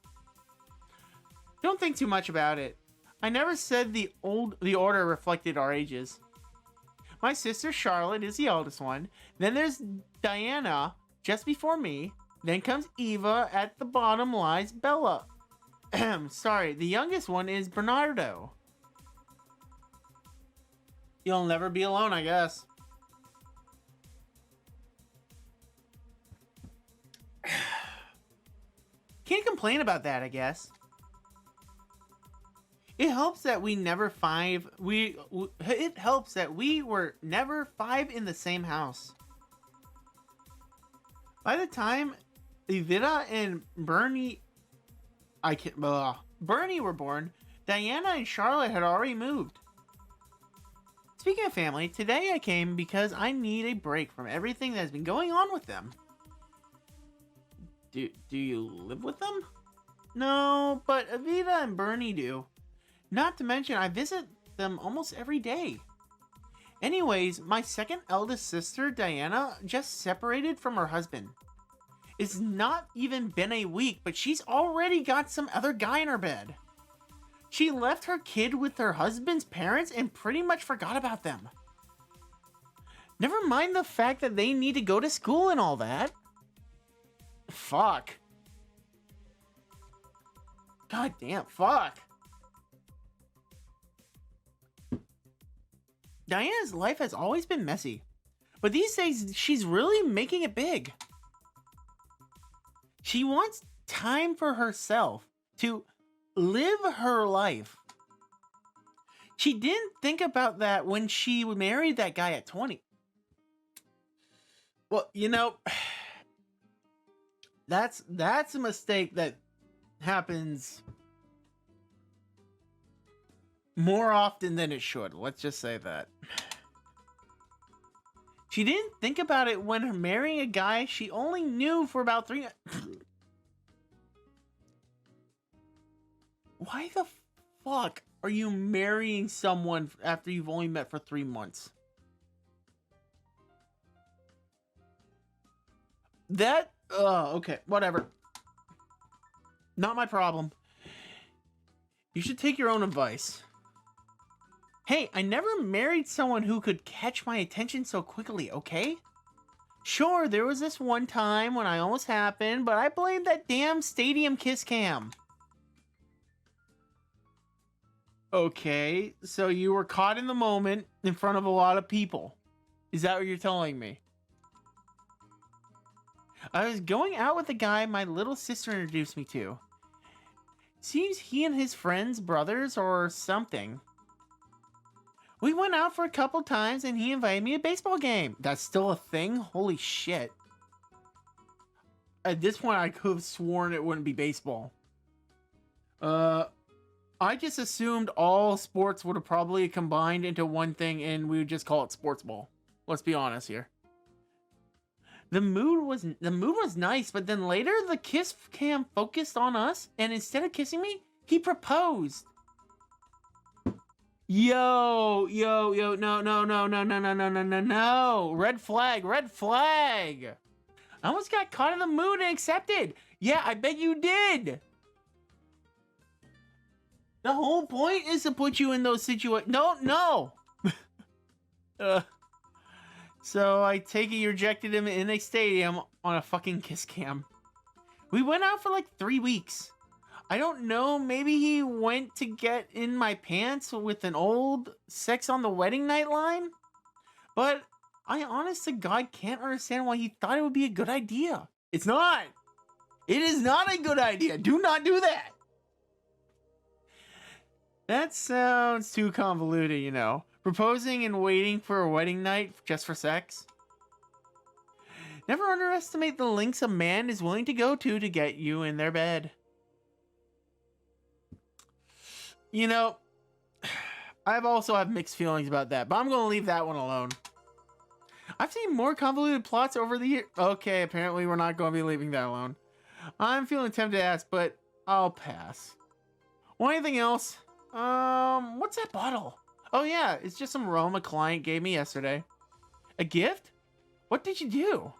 [SPEAKER 1] Don't think too much about it. I never said the order reflected our ages. My sister Charlotte is the oldest one. Then there's Diana, just before me. Then comes Eva. At the bottom lies Bella. Sorry, the youngest one is Bernardo. You'll never be alone, I guess. Can't complain about that, I guess. It helps that we were never 5 in the same house. By the time Evita and Bernie were born, Diana and Charlotte had already moved. Speaking of family, today I came because I need a break from everything that has been going on with them. Do you live with them? No, but Evita and Bernie do. Not to mention, I visit them almost every day. Anyways, my second eldest sister, Diana, just separated from her husband. It's not even been a week, but she's already got some other guy in her bed. She left her kid with her husband's parents and pretty much forgot about them. Never mind the fact that they need to go to school and all that. Fuck. God damn, fuck. Diana's life has always been messy, but these days she's really making it big. She wants time for herself to live her life. She didn't think about that when she married that guy at 20. Well, you know, that's a mistake that happens more often than it should. Let's just say that. She didn't think about it when marrying a guy she only knew for about 3. Why the fuck are you marrying someone after you've only met for 3 months? That, okay, whatever. Not my problem. You should take your own advice. Hey, I never married someone who could catch my attention so quickly, okay? Sure, there was this one time when I almost happened, but I blame that damn stadium kiss cam. Okay, so you were caught in the moment in front of a lot of people. Is that what you're telling me? I was going out with a guy my little sister introduced me to. Seems he and his friends brothers or something. We went out for a couple times and he invited me to a baseball game. That's still a thing? Holy shit. At this point, I could have sworn it wouldn't be baseball. I just assumed all sports would have probably combined into one thing and we would just call it sports ball. Let's be honest here. The mood was nice, but then later the kiss cam focused on us and instead of kissing me, he proposed. Yo, no. Red flag. I almost got caught in the mood and accepted. Yeah, I bet you did. The whole point is to put you in those situations. No. So I take it you rejected him in a stadium on a fucking kiss cam. We went out for like 3 weeks. I don't know, maybe he went to get in my pants with an old sex on the wedding night line? But I honest to God can't understand why he thought it would be a good idea. It's not. It is not a good idea. Do not do that. That sounds too convoluted, you know. Proposing and waiting for a wedding night just for sex. Never underestimate the lengths a man is willing to go to get you in their bed. You know, I've also have mixed feelings about that, but I'm going to leave that one alone. I've seen more convoluted plots over the years. Okay, apparently we're not going to be leaving that alone. I'm feeling tempted to ask, but I'll pass. Want anything else? What's that bottle? Oh yeah, it's just some rum a client gave me yesterday. A gift? What did you do?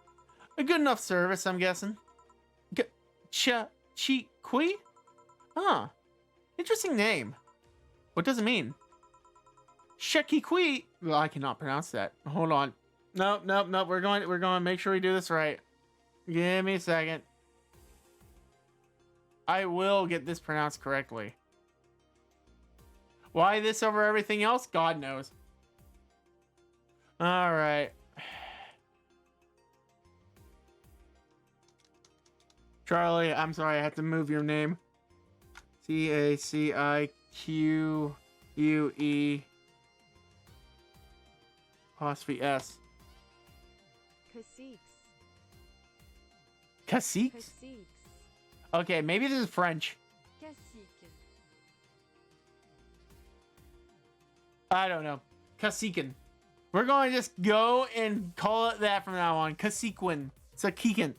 [SPEAKER 1] A good enough service, I'm guessing. Chi-Qui? Huh. Interesting name. What does it mean? Shekikui. Well, I cannot pronounce that. Hold on. No. We're going to make sure we do this right. Give me a second. I will get this pronounced correctly. Why this over everything else? God knows. All right. Charlie, I'm sorry, I had to move your name. Cacique apostrophe S. Caciques? Okay, maybe this is French. I don't know. Caciquin. We're going to just go and call it that from now on. Caciquin. Sakikin.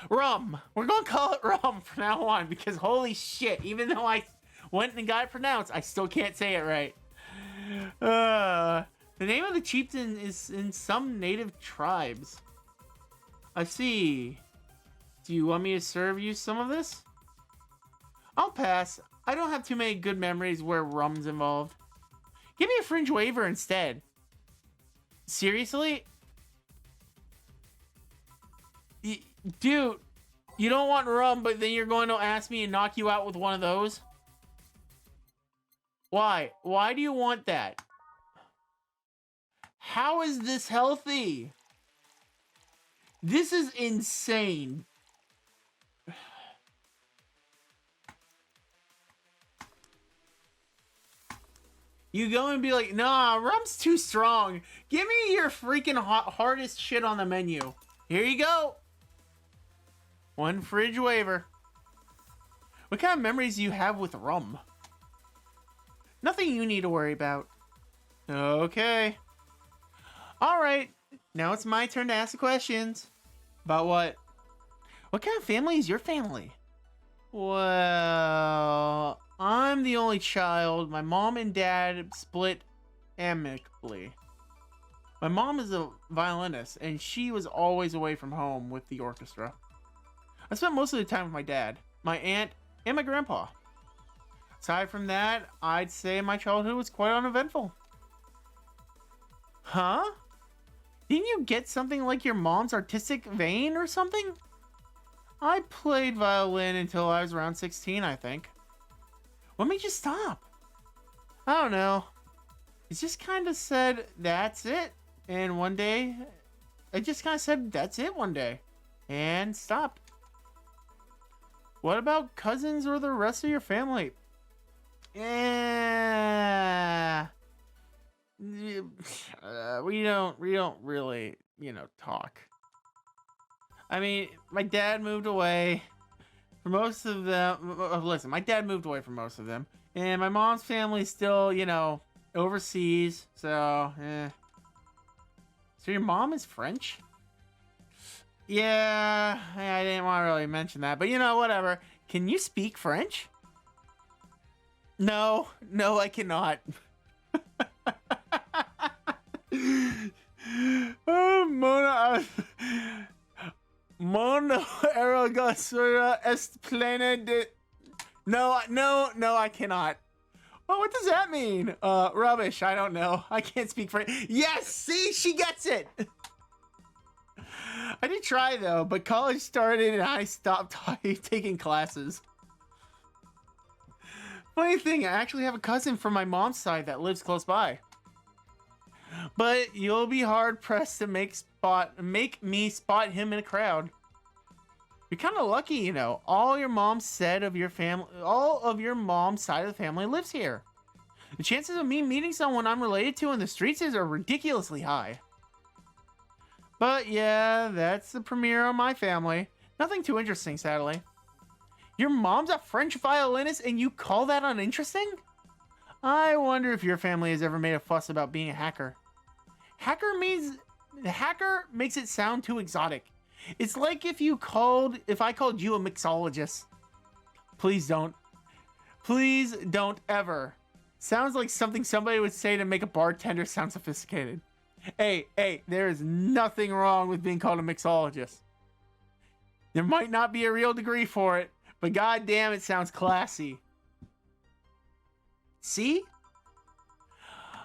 [SPEAKER 1] Rum. We're going to call it rum from now on because holy shit, even though I went and got it pronounced, I still can't say it right. The name of the chieftain is in some native tribes. I see. Do you want me to serve you some of this? I'll pass. I don't have too many good memories where rum's involved. Give me a fringe waiver instead. Seriously? Dude, you don't want rum, but then you're going to ask me to knock you out with one of those? Why? Why do you want that? How is this healthy? This is insane. You go and be like, nah, rum's too strong. Give me your freaking hardest shit on the menu. Here you go. One fridge waiver. What kind of memories do you have with rum? Nothing you need to worry about. Okay. Alright. Now it's my turn to ask the questions. About what? What kind of family is your family? Well, I'm the only child. My mom and dad split amicably. My mom is a violinist, and she was always away from home with the orchestra. I spent most of the time with my dad, my aunt, and my grandpa. Aside from that, I'd say my childhood was quite uneventful. Huh? Didn't you get something like your mom's artistic vein or something? I played violin until I was around 16, I think. What made you stop? I don't know. It just kind of said, that's it. And one day, it just kind of said, that's it one day. And stopped. What about cousins or the rest of your family? Yeah. We don't really, talk. I mean, my dad moved away for most of them. Listen, my dad moved away from most of them. And my mom's family's still, overseas. So, So your mom is French? Yeah, I didn't want to really mention that. But, whatever. Can you speak French? No, I cannot. Oh, Mona... Mono Aragosura est plena de... No, I cannot. Well, what does that mean? Rubbish, I don't know. I can't speak French. Yes, see, she gets it. I did try, though, but college started and I stopped taking classes. Funny thing, I actually have a cousin from my mom's side that lives close by. But you'll be hard pressed to make me spot him in a crowd. You're kind of lucky, All your mom's side of your family lives here. The chances of me meeting someone I'm related to in the streets are ridiculously high. But yeah, that's the premiere on my family. Nothing too interesting, sadly. Your mom's a French violinist and you call that uninteresting? I wonder if your family has ever made a fuss about being a hacker. Hacker makes it sound too exotic. It's like if I called you a mixologist. Please don't. Please don't ever. Sounds like something somebody would say to make a bartender sound sophisticated. Hey, there is nothing wrong with being called a mixologist. There might not be a real degree for it, but goddamn, it sounds classy. See?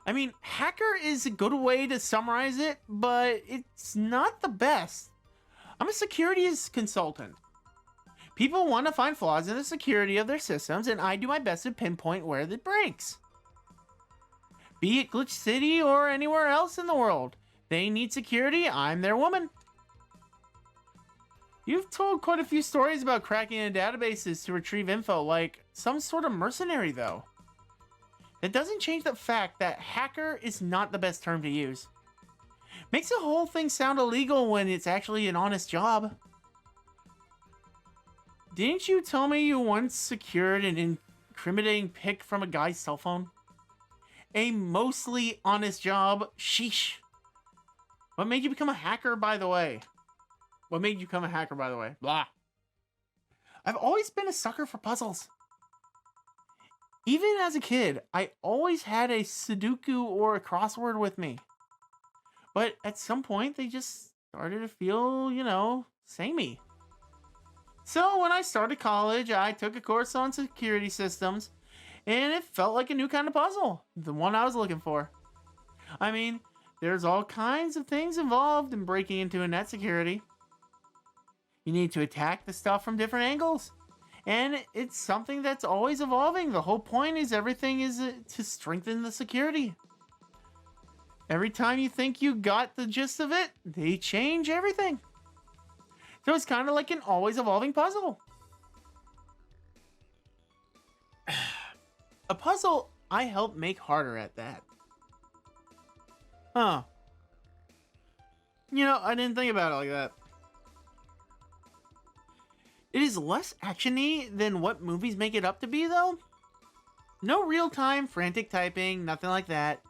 [SPEAKER 1] I mean, hacker is a good way to summarize it, but it's not the best. I'm a securities consultant. People want to find flaws in the security of their systems, and I do my best to pinpoint where it breaks. Be it Glitch City or anywhere else in the world. They need security, I'm their woman. You've told quite a few stories about cracking into databases to retrieve info, like some sort of mercenary, though. That doesn't change the fact that hacker is not the best term to use. Makes the whole thing sound illegal when it's actually an honest job. Didn't you tell me you once secured an incriminating pic from a guy's cell phone? A mostly honest job? Sheesh. What made you become a hacker, by the way? Blah. I've always been a sucker for puzzles. Even as a kid, I always had a Sudoku or a crossword with me. But at some point, they just started to feel, samey. So when I started college, I took a course on security systems, and it felt like a new kind of puzzle, the one I was looking for. I mean, there's all kinds of things involved in breaking into a net security. You need to attack the stuff from different angles. And it's something that's always evolving. The whole point is everything is to strengthen the security. Every time you think you got the gist of it, they change everything. So it's kind of like an always evolving puzzle. A puzzle I help make harder at that. Huh. I didn't think about it like that. It is less actiony than what movies make it up to be, though. No real-time frantic typing, nothing like that.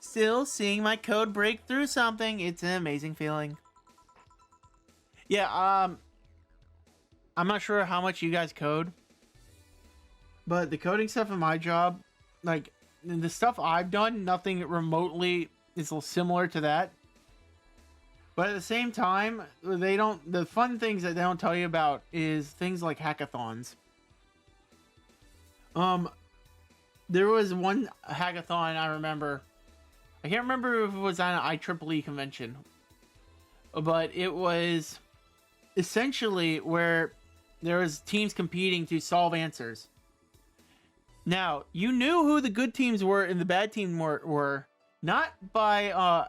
[SPEAKER 1] Still, seeing my code break through something, it's an amazing feeling. Yeah, I'm not sure how much you guys code, but the coding stuff in my job, like, the stuff I've done, nothing remotely is similar to that. But at the same time, the fun things that they don't tell you about is things like hackathons. There was one hackathon I remember. I can't remember if it was on an IEEE convention, but it was essentially where there was teams competing to solve answers. Now, you knew who the good teams were and the bad team were not by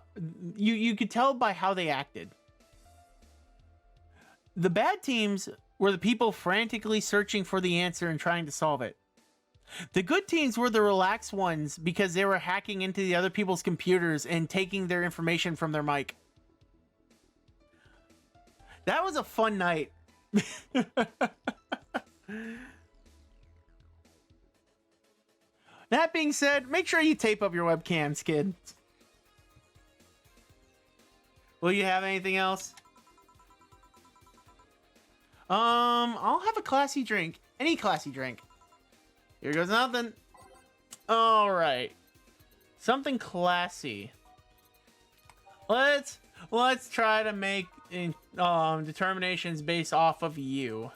[SPEAKER 1] you could tell by how they acted. The bad teams were the people frantically searching for the answer and trying to solve it. The good teams were the relaxed ones because they were hacking into the other people's computers and taking their information from their mic. That was a fun night. That being said, make sure you tape up your webcams, kid. Will you have anything else? I'll have a classy drink. Any classy drink. Here goes nothing. All right. Something classy. Let's try to make determinations based off of you.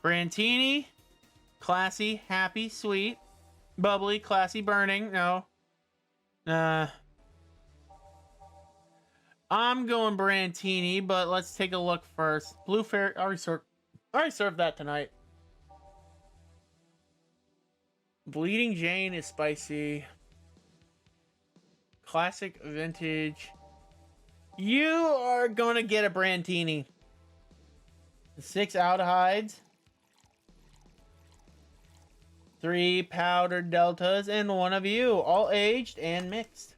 [SPEAKER 1] Brantini, classy, happy, sweet, bubbly, classy, burning. No. I'm going Brantini, but let's take a look first. Blue Fairy, already served that tonight. Bleeding Jane is spicy. Classic, vintage. You are gonna get a Brantini. 6 aldehydes. 3 powdered deltas, and 1 of you, all aged and mixed.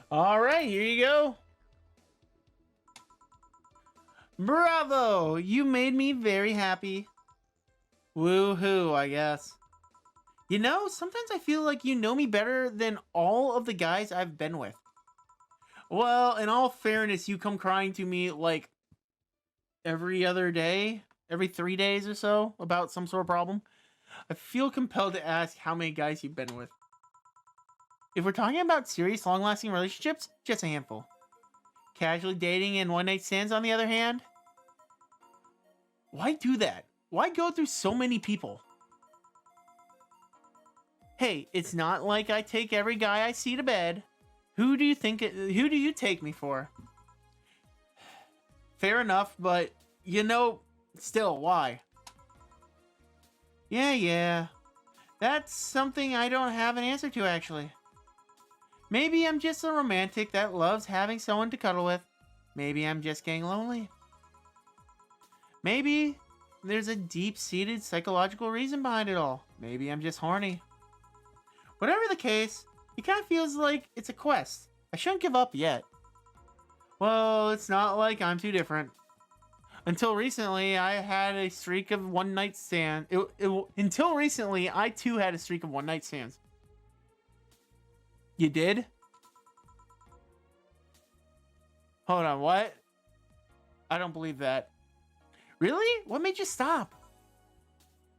[SPEAKER 1] All right, here you go. Bravo! You made me very happy. Woohoo, I guess. Sometimes I feel like you know me better than all of the guys I've been with. Well, in all fairness, you come crying to me like every other day, every 3 days or so about some sort of problem. I feel compelled to ask how many guys you've been with. If we're talking about serious, long-lasting relationships, just a handful. Casually dating and one-night stands, on the other hand? Why do that? Why go through so many people? Hey, it's not like I take every guy I see to bed. Who do you take me for? Fair enough, but, still, why? Yeah. That's something I don't have an answer to, actually. Maybe I'm just a romantic that loves having someone to cuddle with. Maybe I'm just getting lonely. Maybe there's a deep-seated psychological reason behind it all. Maybe I'm just horny. Whatever the case, it kind of feels like it's a quest. I shouldn't give up yet. Well, it's not like I'm too different. Until recently, I had a streak of one-night stands. Until recently, I too had a streak of one-night stands. You did? Hold on, what? I don't believe that. Really? What made you stop?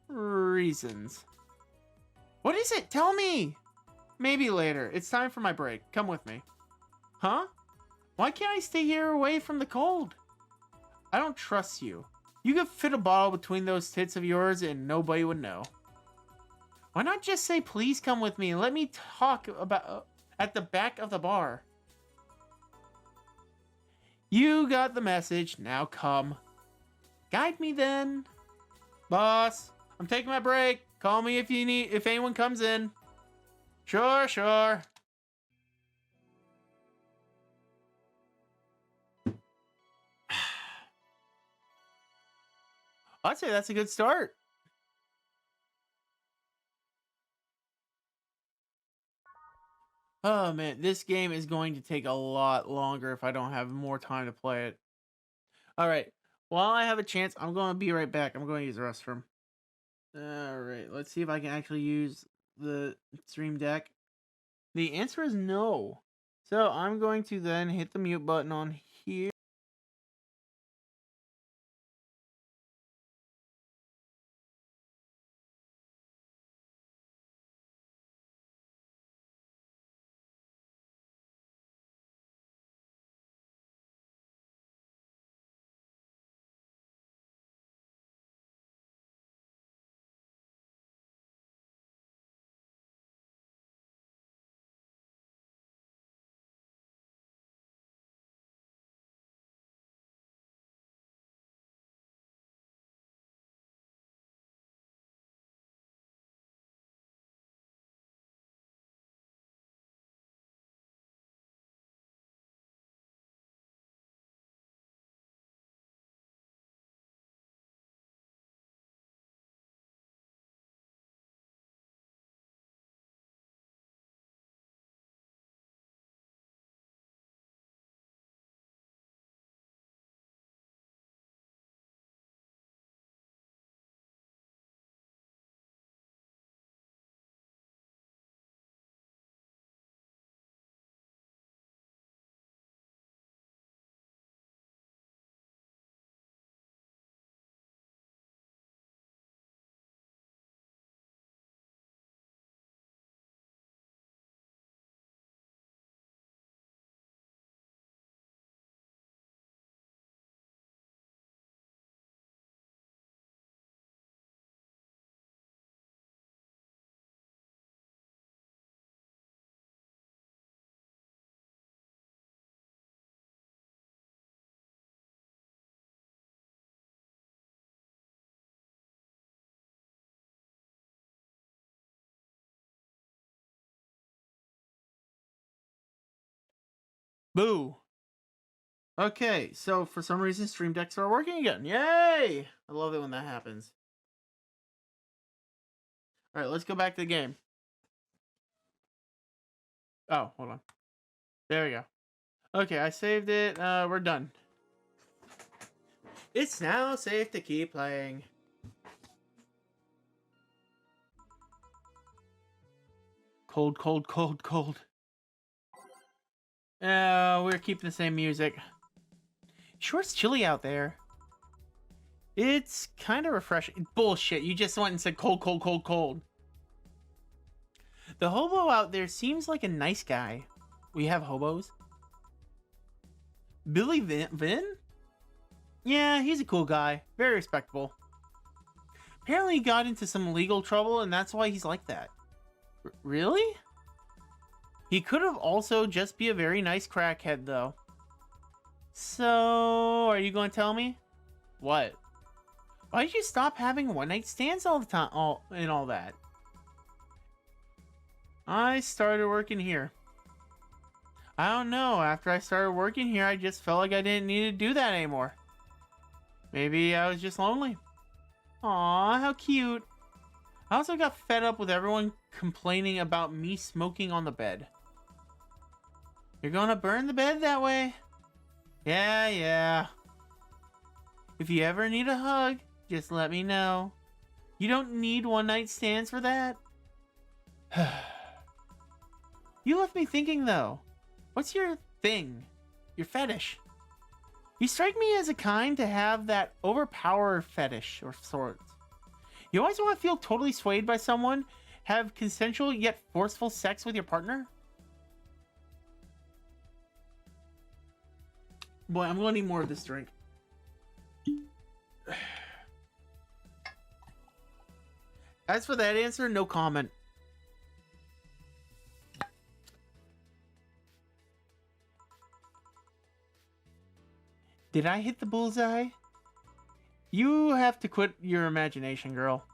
[SPEAKER 1] Reasons. What is it? Tell me! Maybe later. It's time for my break. Come with me. Huh? Why can't I stay here away from the cold? I don't trust you. You could fit a bottle between those tits of yours and nobody would know. Why not just say, please come with me and let me talk about at the back of the bar? You got the message. Now come. Guide me then. Boss, I'm taking my break. Call me if anyone comes in. Sure, sure. I'd say that's a good start. Oh man, this game is going to take a lot longer if I don't have more time to play it. All right, while I have a chance, I'm going to be right back. I'm going to use the restroom. All right, let's see if I can actually use the stream deck. The answer is no. So I'm going to then hit the mute button on here. Boo. Okay, so for some reason Stream Decks are working again. Yay! I love it when that happens. All right, let's go back to the game. Oh, hold on. There we go. Okay, I saved it. We're done. It's now safe to keep playing. Cold, cold, cold, cold. We're keeping the same music. Sure, it's chilly out there. It's kind of refreshing. Bullshit, you just went and said cold, cold, cold, cold. The hobo out there seems like a nice guy. We have hobos. Billy Vin? Yeah, he's a cool guy. Very respectable. Apparently he got into some legal trouble and that's why he's like that. Really? He could have also just be a very nice crackhead though. So, are you going to tell me? What? Why did you stop having one-night stands all the time and all that? I started working here. I don't know. After I started working here, I just felt like I didn't need to do that anymore. Maybe I was just lonely. Aw, how cute. I also got fed up with everyone complaining about me smoking on the bed. You're gonna burn the bed that way? Yeah. If you ever need a hug, just let me know. You don't need one-night stands for that. You left me thinking though. What's your thing? Your fetish? You strike me as a kind to have that overpower fetish or sorts. You always want to feel totally swayed by someone, Have consensual yet forceful sex with your partner? Boy, I'm going to need more of this drink. As for that answer, no comment. Did I hit the bullseye? You have to quit your imagination, girl.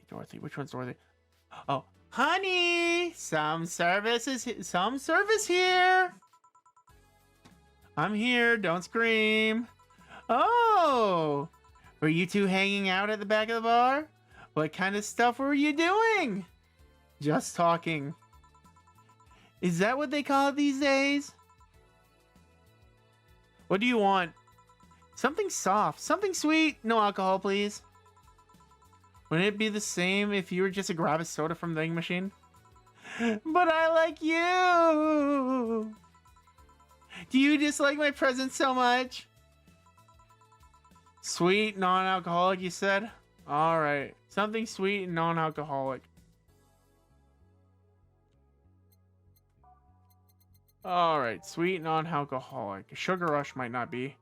[SPEAKER 1] Dorothy, which one's Dorothy? Oh, honey, some service here. I'm here, don't scream. Oh, were you two hanging out at the back of the bar? What kind of stuff were you doing? Just talking. Is that what they call it these days? What do you want? Something soft, something sweet. No alcohol, please. Wouldn't it be the same if you were just to grab a soda from the vending machine? But I like you. Do you dislike my presence so much? Sweet, non-alcoholic, you said? Alright. Something sweet and non-alcoholic. Alright, sweet, non-alcoholic. Sugar Rush might not be.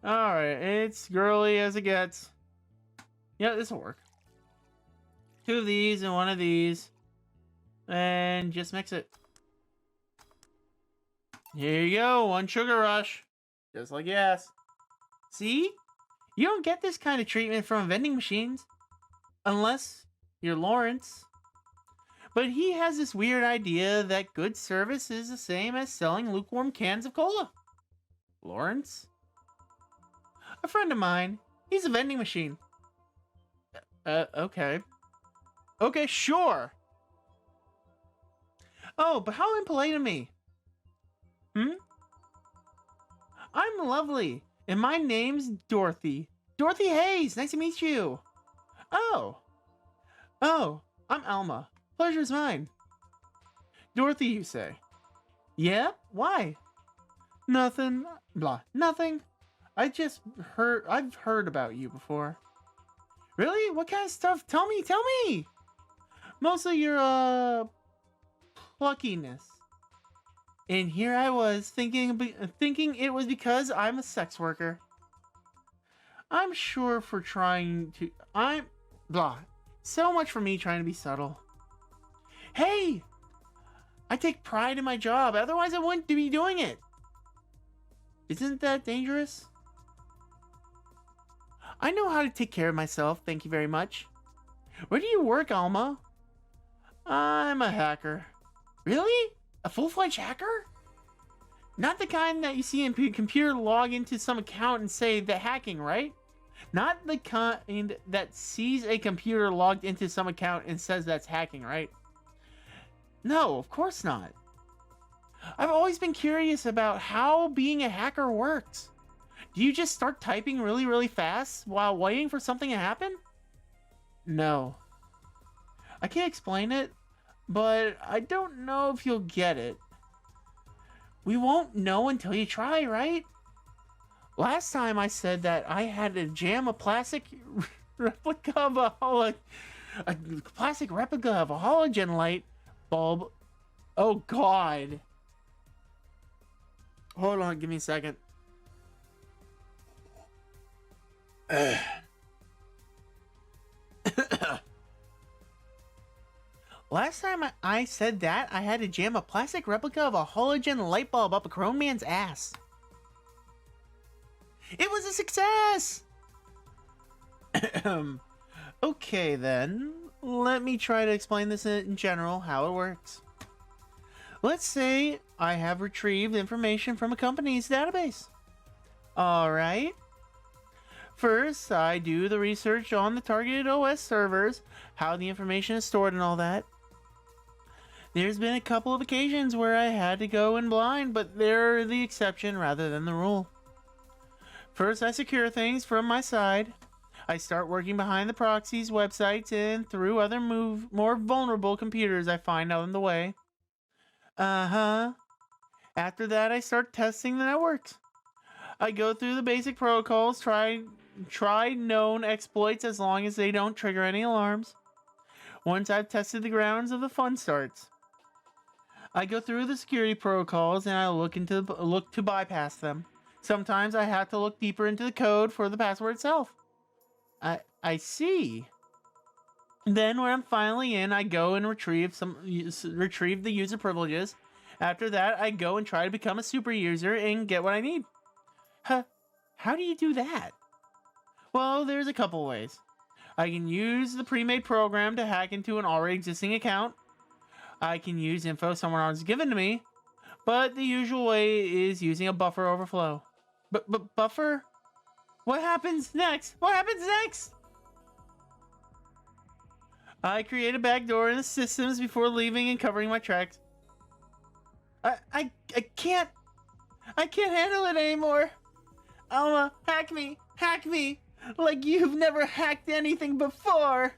[SPEAKER 1] Alright, it's girly as it gets. Yeah, this will work. 2 of these and 1 of these. And just mix it. Here you go, 1 Sugar Rush. Just like yes. See? You don't get this kind of treatment from vending machines. Unless you're Lawrence. But he has this weird idea that good service is the same as selling lukewarm cans of cola. Lawrence? A friend of mine. He's a vending machine. Okay. Okay, sure. Oh, but how impolite of me. I'm lovely, and my name's Dorothy. Dorothy Hayes, nice to meet you. Oh, I'm Alma. Pleasure's mine. Dorothy, you say? Yeah? Why? Nothing. Blah. Nothing. I've heard about you before. Really? What kind of stuff? Tell me! Mostly your, pluckiness. And here I was thinking it was because I'm a sex worker. I'm sure for trying to... Blah. So much for me trying to be subtle. Hey! I take pride in my job, otherwise I wouldn't be doing it. Isn't that dangerous? I know how to take care of myself, thank you very much. Where do you work, Alma? I'm a hacker. Really? A full-fledged hacker? Not the kind that you see in computer log into some account and say the hacking, right? Not the kind that sees a computer logged into some account and says that's hacking, right? No, of course not. I've always been curious about how being a hacker works. Do you just start typing really, really fast while waiting for something to happen? No. I can't explain it, but I don't know if you'll get it. We won't know until you try, right? Last time I said that I had to jam a plastic replica of a halogen light bulb. Oh God. Hold on, give me a second. Last time I said that, I had to jam a plastic replica of a halogen light bulb up a grown man's ass. It was a success! Okay then, let me try to explain this in general, how it works. Let's say I have retrieved information from a company's database. Alright. First, I do the research on the targeted OS servers, how the information is stored and all that. There's been a couple of occasions where I had to go in blind, but they're the exception rather than the rule. First, I secure things from my side. I start working behind the proxies, websites, and through other more vulnerable computers I find out in the way. After that, I start testing the networks. I go through the basic protocols, try try known exploits as long as they don't trigger any alarms. Once I've tested the grounds of the fun starts. I go through the security protocols and I look to bypass them. Sometimes I have to look deeper into the code for the password itself. I see. Then when I'm finally in, I go and retrieve the user privileges. After that, I go and try to become a super user and get what I need. Huh, how do you do that? Well, there's a couple ways. I can use the pre-made program to hack into an already existing account. I can use info someone else has given to me, but the usual way is using a buffer overflow. But buffer? What happens next? What happens next? I create a backdoor in the systems before leaving and covering my tracks. I can't handle it anymore. Alma, hack me, like you've never hacked anything before.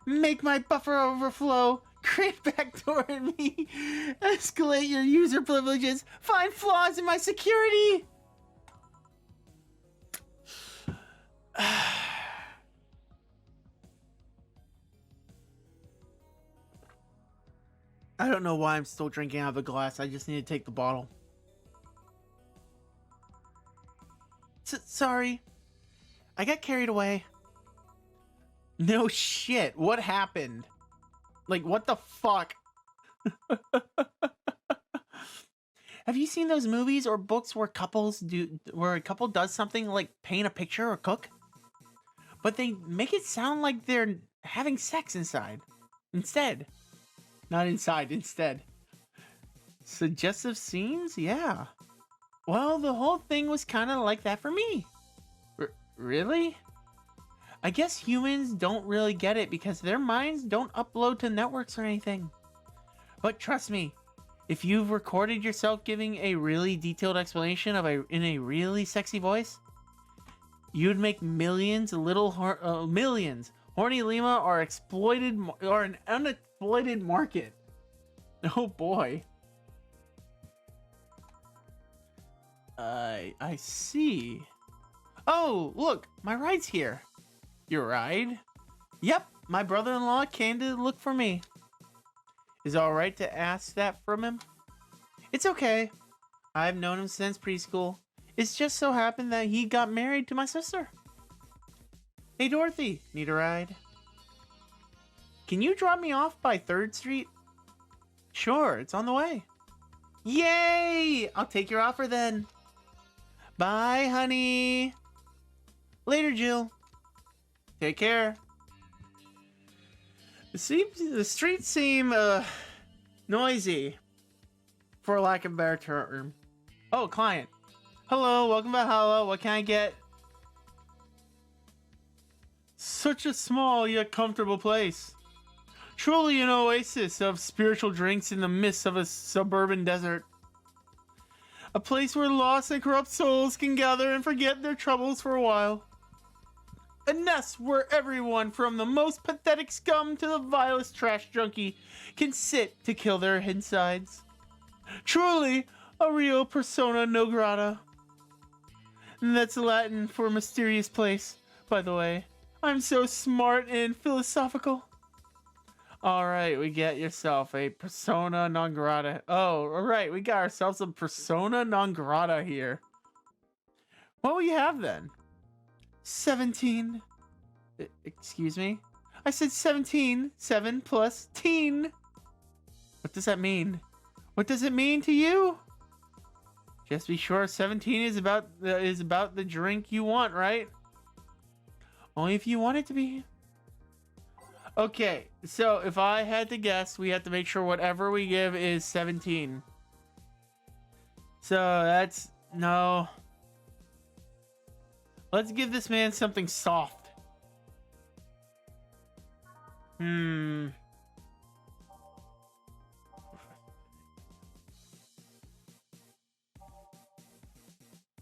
[SPEAKER 1] Make my buffer overflow, create backdoor in me, escalate your user privileges, find flaws in my security. I don't know why I'm still drinking out of the glass. I just need to take the bottle. Sorry. I got carried away. No shit. What happened? Like, what the fuck? Have you seen those movies or books where a couple does something like paint a picture or cook? But they make it sound like they're having sex inside. Instead. Not inside, instead. Suggestive scenes? Yeah. Well, the whole thing was kind of like that for me. Really? I guess humans don't really get it because their minds don't upload to networks or anything. But trust me, if you've recorded yourself giving a really detailed explanation in a really sexy voice, you'd make millions. Millions. Horny Lima are an unexploited market. Oh boy. I see. Oh, look, my ride's here. Your ride? Yep, my brother-in-law came to look for me. Is it alright to ask that from him? It's okay. I've known him since preschool. It's just so happened that he got married to my sister. Hey Dorothy, need a ride? Can you drop me off by 3rd Street? Sure, it's on the way. Yay! I'll take your offer then. Bye, honey. Later, Jill. Take care. The streets seem noisy, for lack of a better term. Oh, client. Hello, welcome to Valhalla. What can I get? Such a small yet comfortable place. Truly an oasis of spiritual drinks in the midst of a suburban desert. A place where lost and corrupt souls can gather and forget their troubles for a while. A nest where everyone from the most pathetic scum to the vilest trash junkie can sit to kill their insides. Truly a real persona non grata. That's Latin for mysterious place, by the way. I'm so smart and philosophical. Alright, we get yourself a persona non grata. Oh, alright, we got ourselves a persona non grata here. What will you have then? 17. Excuse me? I said 17. 7 plus teen. What does that mean? What does it mean to you? Just be sure 17 is about the drink you want, right? Only if you want it to be. Okay, so if I had to guess, we have to make sure whatever we give is 17. So that's no. Let's give this man something soft.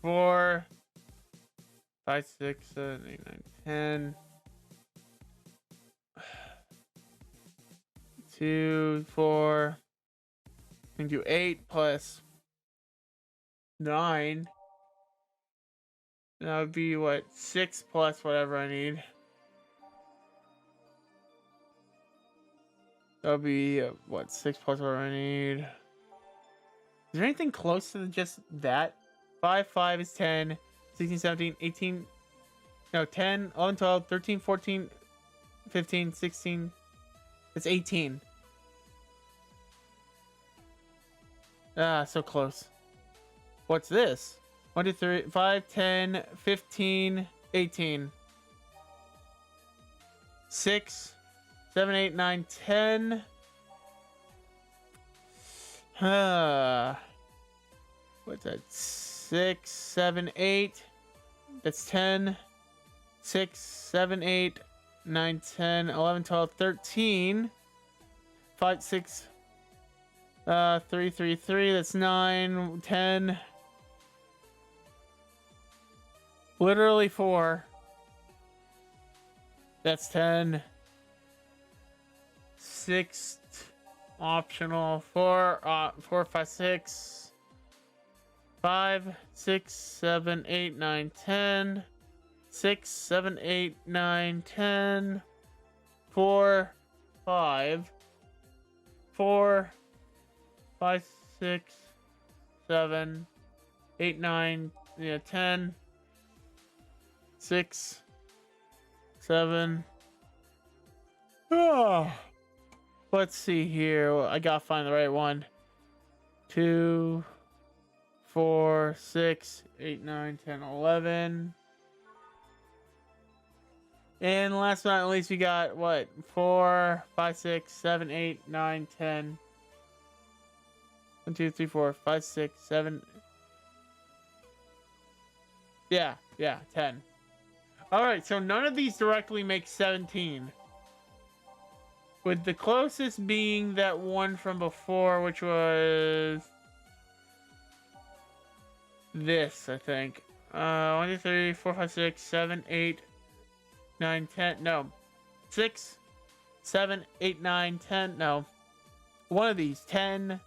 [SPEAKER 1] Four, 5, 6, 7, 8, 9, 10. 2, 4. We can do 8 plus 9. That would be what, 6 plus whatever I need. That would be what, 6 plus whatever I need. Is there anything close to just that? 5 is 10, 16, 17, 18. No, 10, 11, 12, 13, 14, 15, 16. It's 18. Ah, so close. What's this? 1, 2, 3, 5, 10, 15, 18. 6, 7, 8, 9, 10. What's that? 6, 7, 8. That's 10. 6, 7, 8, 9, 10, 11, 12, 13. 5, 6, 3, 3, 3. That's 9, 10. Literally 4. That's 10. 6 optional. 4, 4, 5, 6. 5, 6, 7, 8, 9, 10. 6, 7, 8, 9, 10. 4, 5. 4, 5, 6, 7, 8, 9, yeah, 10. 6, 7. Oh. Let's see here. I gotta find the right one. 2, 4, 6, 8, 9, 10, 11. And last but not least, we got what? 4, 5, 6, 7, 8, 9, 10. 1, 2, 3, 4, 5, 6, 7. Yeah, 10. Alright, so none of these directly make 17. With the closest being that one from before, which was this, I think. 1, 2, 3, 4, 5, 6, 7, 8, 9, 10. No. 6, 7, 8, 9, 10. No. One of these. 10.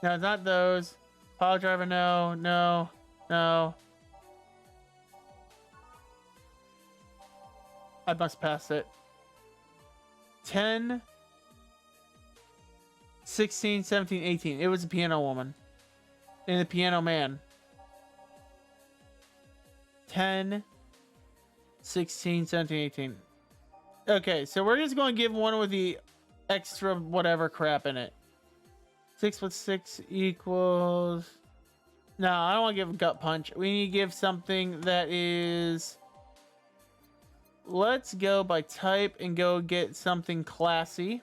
[SPEAKER 1] No, not those. Power driver, no. No. No. I must pass it. 10, 16, 17, 18. It was the piano woman. And the piano man. 10, 16, 17, 18. Okay, so we're just going to give one with the extra whatever crap in it. 6 plus 6 equals... No, I don't want to give a gut punch. We need to give something that is... Let's go by type and go get something classy.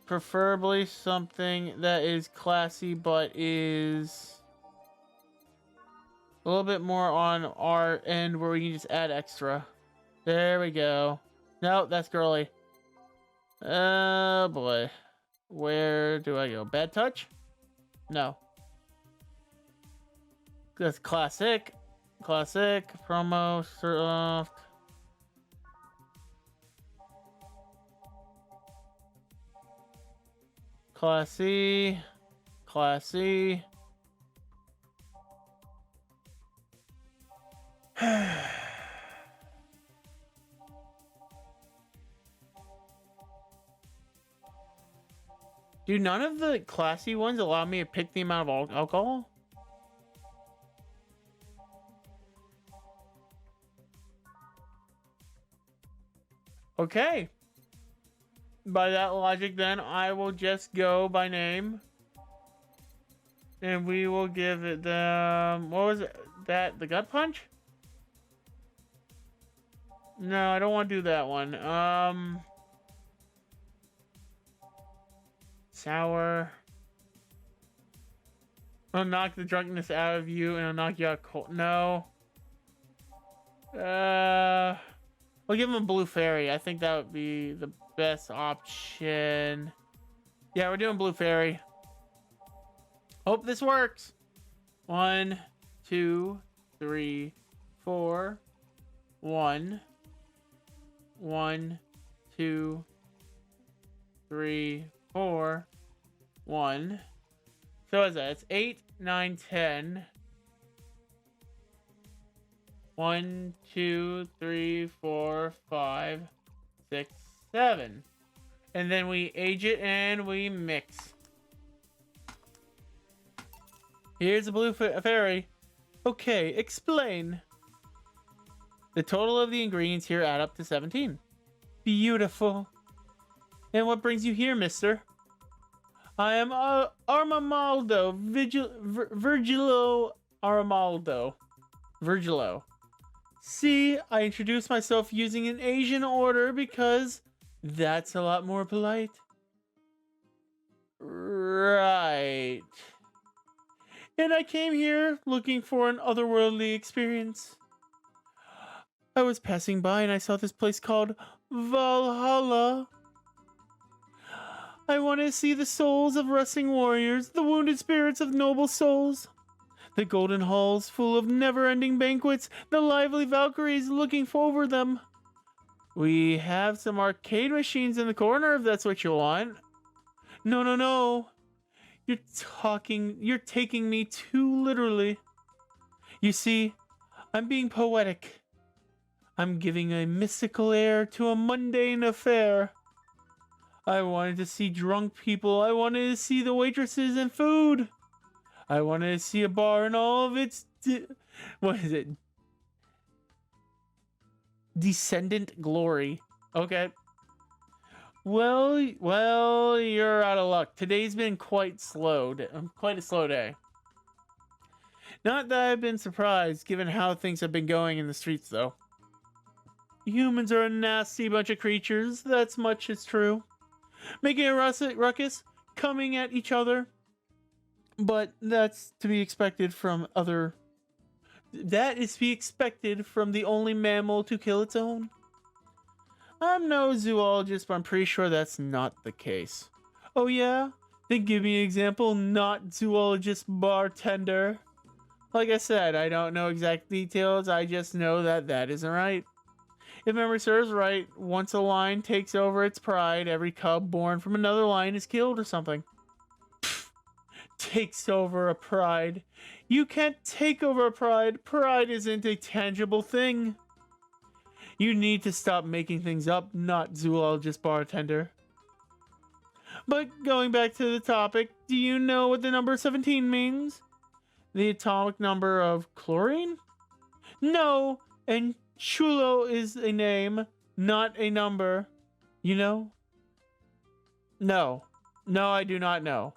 [SPEAKER 1] Preferably something that is classy but is a little bit more on our end where we can just add extra. There we go. No, that's girly. Oh boy. Where do I go? Bad touch? No. That's classic. Classic. Promo. Soft. Classy. Classy. Do none of the classy ones allow me to pick the amount of alcohol? Okay. By that logic, then, I will just go by name. And we will give it the... What was it? That? The gut punch? No, I don't want to do that one. Sour. I'll knock the drunkenness out of you and I'll knock you out cold. No. We'll give him a blue fairy. I think that would be the best option. Yeah, we're doing blue fairy. Hope this works. 1, 2, 3, 4. 1. 1, 2, 3, 4. 1. So what is that? It's 8, 9, 10. 1, 2, 3, 4, 5, 6, 7. And then we age it and we mix. Here's a blue fairy. Okay, explain. The total of the ingredients here add up to 17. Beautiful. And what brings you here, mister? I am Armamaldo, Virgilo Armamaldo. Virgilo. See, I introduced myself using an Asian order because that's a lot more polite. Right. And I came here looking for an otherworldly experience. I was passing by and I saw this place called Valhalla. I want to see the souls of wrestling warriors, the wounded spirits of noble souls. The golden halls full of never-ending banquets, the lively Valkyries looking over them. We have some arcade machines in the corner if that's what you want. No, no, no. You're taking me too literally. You see, I'm being poetic. I'm giving a mystical air to a mundane affair. I wanted to see drunk people. I wanted to see the waitresses and food. I wanted to see a bar and all of its... what is it? Descendant glory. Okay. Well, you're out of luck. Today's been quite a slow day. Not that I've been surprised, given how things have been going in the streets, though. Humans are a nasty bunch of creatures. That's much is true. Making a ruckus, coming at each other. But that's to be expected from other... That is to be expected from the only mammal to kill its own. I'm no zoologist, but I'm pretty sure that's not the case. Oh yeah? Then give me an example, not zoologist bartender. Like I said, I don't know exact details, I just know that that isn't right. If memory serves right, once a lion takes over its pride, every cub born from another lion is killed or something. Pfft, takes over a pride. You can't take over a pride. Pride isn't a tangible thing. You need to stop making things up, not zoologist bartender. But going back to the topic, do you know what the number 17 means? The atomic number of chlorine? No, and chulo is a name, not a number. You know? No. No, I do not know.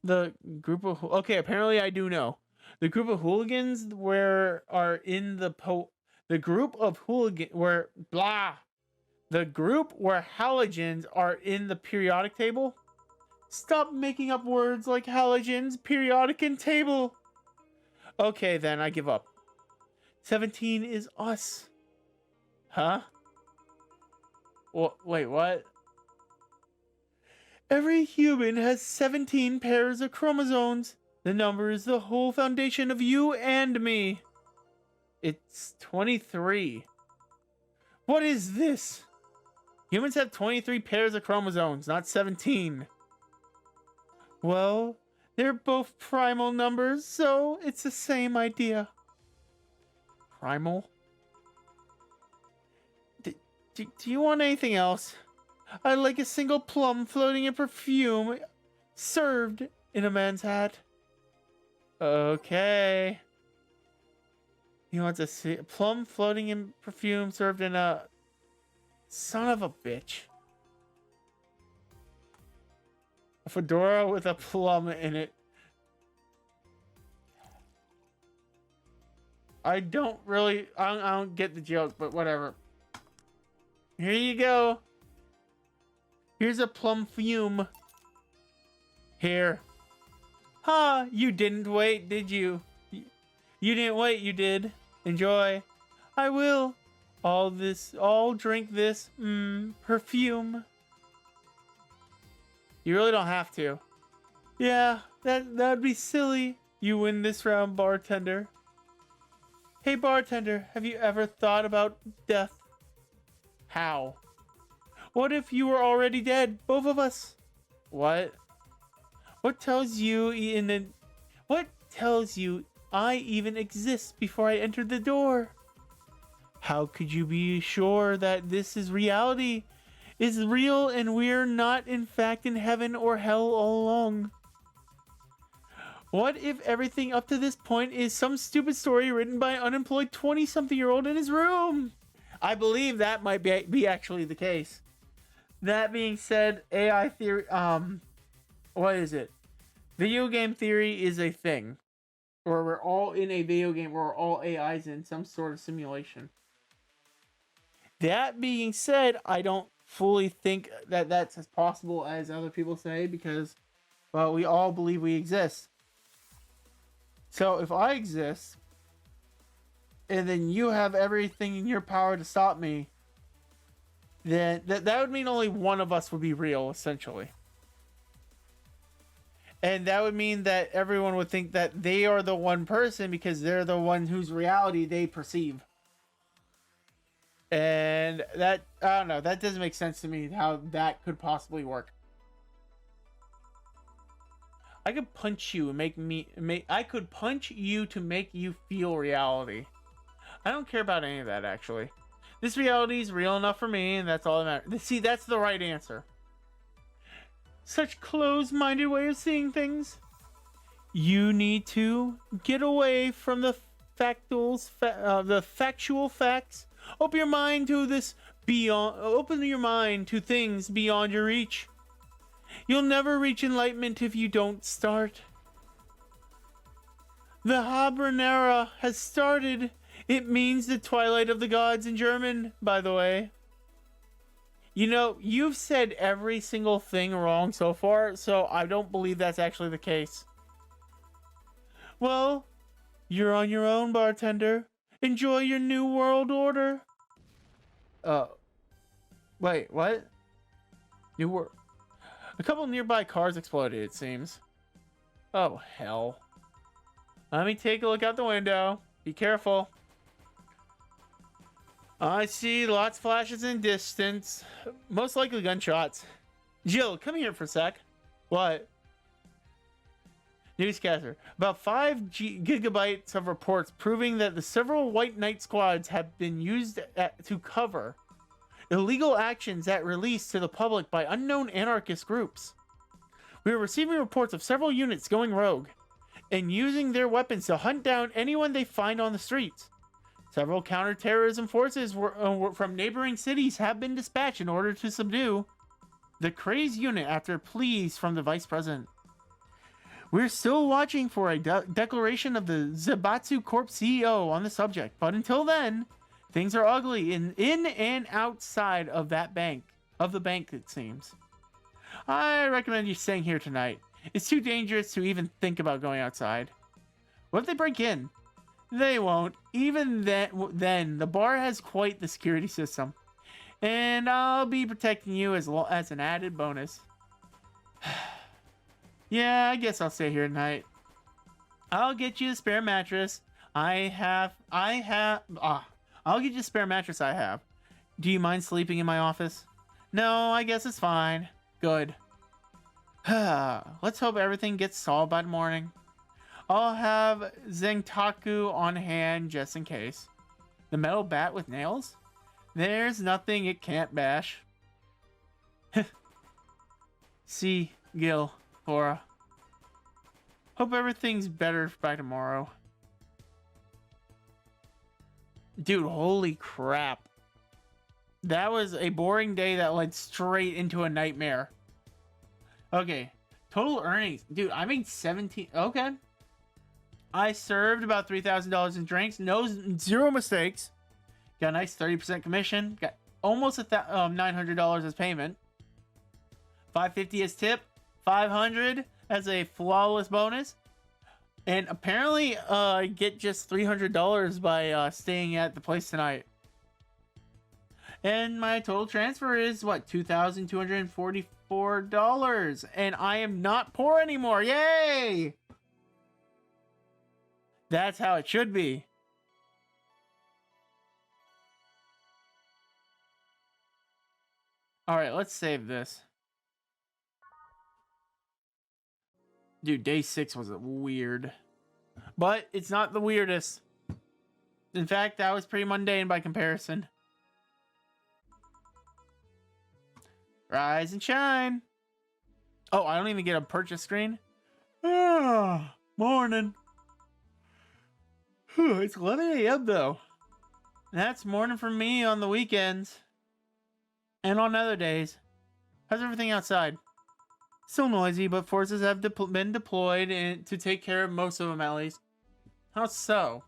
[SPEAKER 1] The group of... Okay, apparently I do know. The group of hooligans where are in the the group of hooligan where the group where halogens are in the periodic table. Stop making up words like halogens, periodic, and table. Okay, then I give up. 17 is us. Huh? Wait, what? Every human has 17 pairs of chromosomes. The number is the whole foundation of you and me. It's 23. What is this? Humans have 23 pairs of chromosomes, not 17. Well, they're both primal numbers, so it's the same idea. Primal? Do you want anything else? I'd like a single plum floating in perfume served in a man's hat. Okay. He wants a plum floating in perfume served in a... Son of a bitch. A fedora with a plum in it. I don't get the joke, but whatever. Here you go. Here's a plum fume. Here. Ha! You didn't wait, did you? You didn't wait, you did. Enjoy. I will. I'll drink this, perfume. You really don't have to. Yeah, that'd be silly. You win this round, bartender. Hey, bartender, have you ever thought about death? How? What if you were already dead, both of us? What? What tells you what tells you I even exist before I entered the door? How could you be sure that this is reality? Is real and we're not in fact in heaven or hell all along? What if everything up to this point is some stupid story written by an unemployed 20-something-year-old in his room? I believe that might be actually the case. That being said, AI theory, what is it? Video game theory is a thing. Or we're all in a video game where we're all AIs in some sort of simulation. That being said, I don't fully think that that's as possible as other people say because, well, we all believe we exist. So if I exist, and then you have everything in your power to stop me, then that would mean only one of us would be real, essentially. And that would mean that everyone would think that they are the one person because they're the one whose reality they perceive. And that, I don't know, that doesn't make sense to me how that could possibly work. I could punch you and I could punch you to make you feel reality. I don't care about any of that, actually. This reality is real enough for me, and that's all that matters. See, that's the right answer. Such closed-minded way of seeing things. You need to get away from the factual facts. Open your mind to things beyond your reach. You'll never reach enlightenment if you don't start. The Habanera has started. It means the twilight of the gods in German, by the way. You know, you've said every single thing wrong so far, so I don't believe that's actually the case. Well, you're on your own, bartender. Enjoy your new world order. Wait, what? New world. A couple nearby cars exploded, it seems. Oh, hell. Let me take a look out the window. Be careful. I see lots of flashes in distance. Most likely gunshots. Jill, come here for a sec. What? Newscaster. About 5 gigabytes of reports proving that the several White Knight squads have been used to cover illegal actions that released to the public by unknown anarchist groups. We are receiving reports of several units going rogue and using their weapons to hunt down anyone they find on the streets. Several counterterrorism forces from neighboring cities have been dispatched in order to subdue the crazed unit after pleas from the vice president. We're still watching for a declaration of the Zaibatsu Corp CEO on the subject, but until then, things are ugly in and outside of the bank, it seems. I recommend you staying here tonight. It's too dangerous to even think about going outside. What if they break in? They won't. Even then, the bar has quite the security system. And I'll be protecting you as an added bonus. Yeah, I guess I'll stay here tonight. I'll get you a spare mattress. I'll get you a spare mattress I have. Do you mind sleeping in my office? No, I guess it's fine. Good. Let's hope everything gets solved by the morning. I'll have Zengtaku on hand just in case. The metal bat with nails? There's nothing it can't bash. See, Gil, Laura. Hope everything's better by tomorrow. Dude, holy crap. That was a boring day that led straight into a nightmare. Okay, total earnings. Dude, I made 17. Okay. I served about $3,000 in drinks. Zero mistakes. Got a nice 30% commission. Got almost $900 as payment. $550 as tip. $500 as a flawless bonus. And apparently, I get just $300 by staying at the place tonight. And my total transfer is, what, $2,244. And I am not poor anymore. Yay! That's how it should be. Alright, let's save this. Dude, day 6 was weird. But it's not the weirdest. In fact, that was pretty mundane by comparison. Rise and shine. Oh, I don't even get a purchase screen. Ah, morning. Whew, it's 11 a.m. though. That's morning for me on the weekends. And on other days. How's everything outside? Still noisy, but forces have been deployed to take care of most of them at least. How so?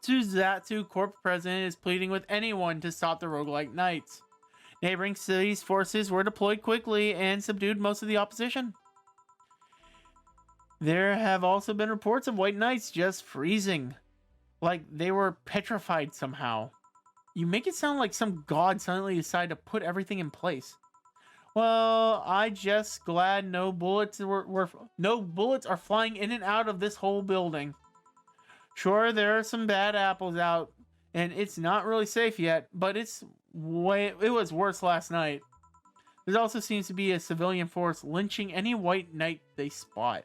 [SPEAKER 1] Tuzatsu Corp president is pleading with anyone to stop the roguelike knights. Neighboring cities' forces were deployed quickly and subdued most of the opposition. There have also been reports of white knights just freezing. Like they were petrified somehow. You make it sound like some god suddenly decided to put everything in place. Well, I just glad no bullets are flying in and out of this whole building. Sure, there are some bad apples out, and it's not really safe yet, but it was worse last night. There also seems to be a civilian force lynching any white knight they spot.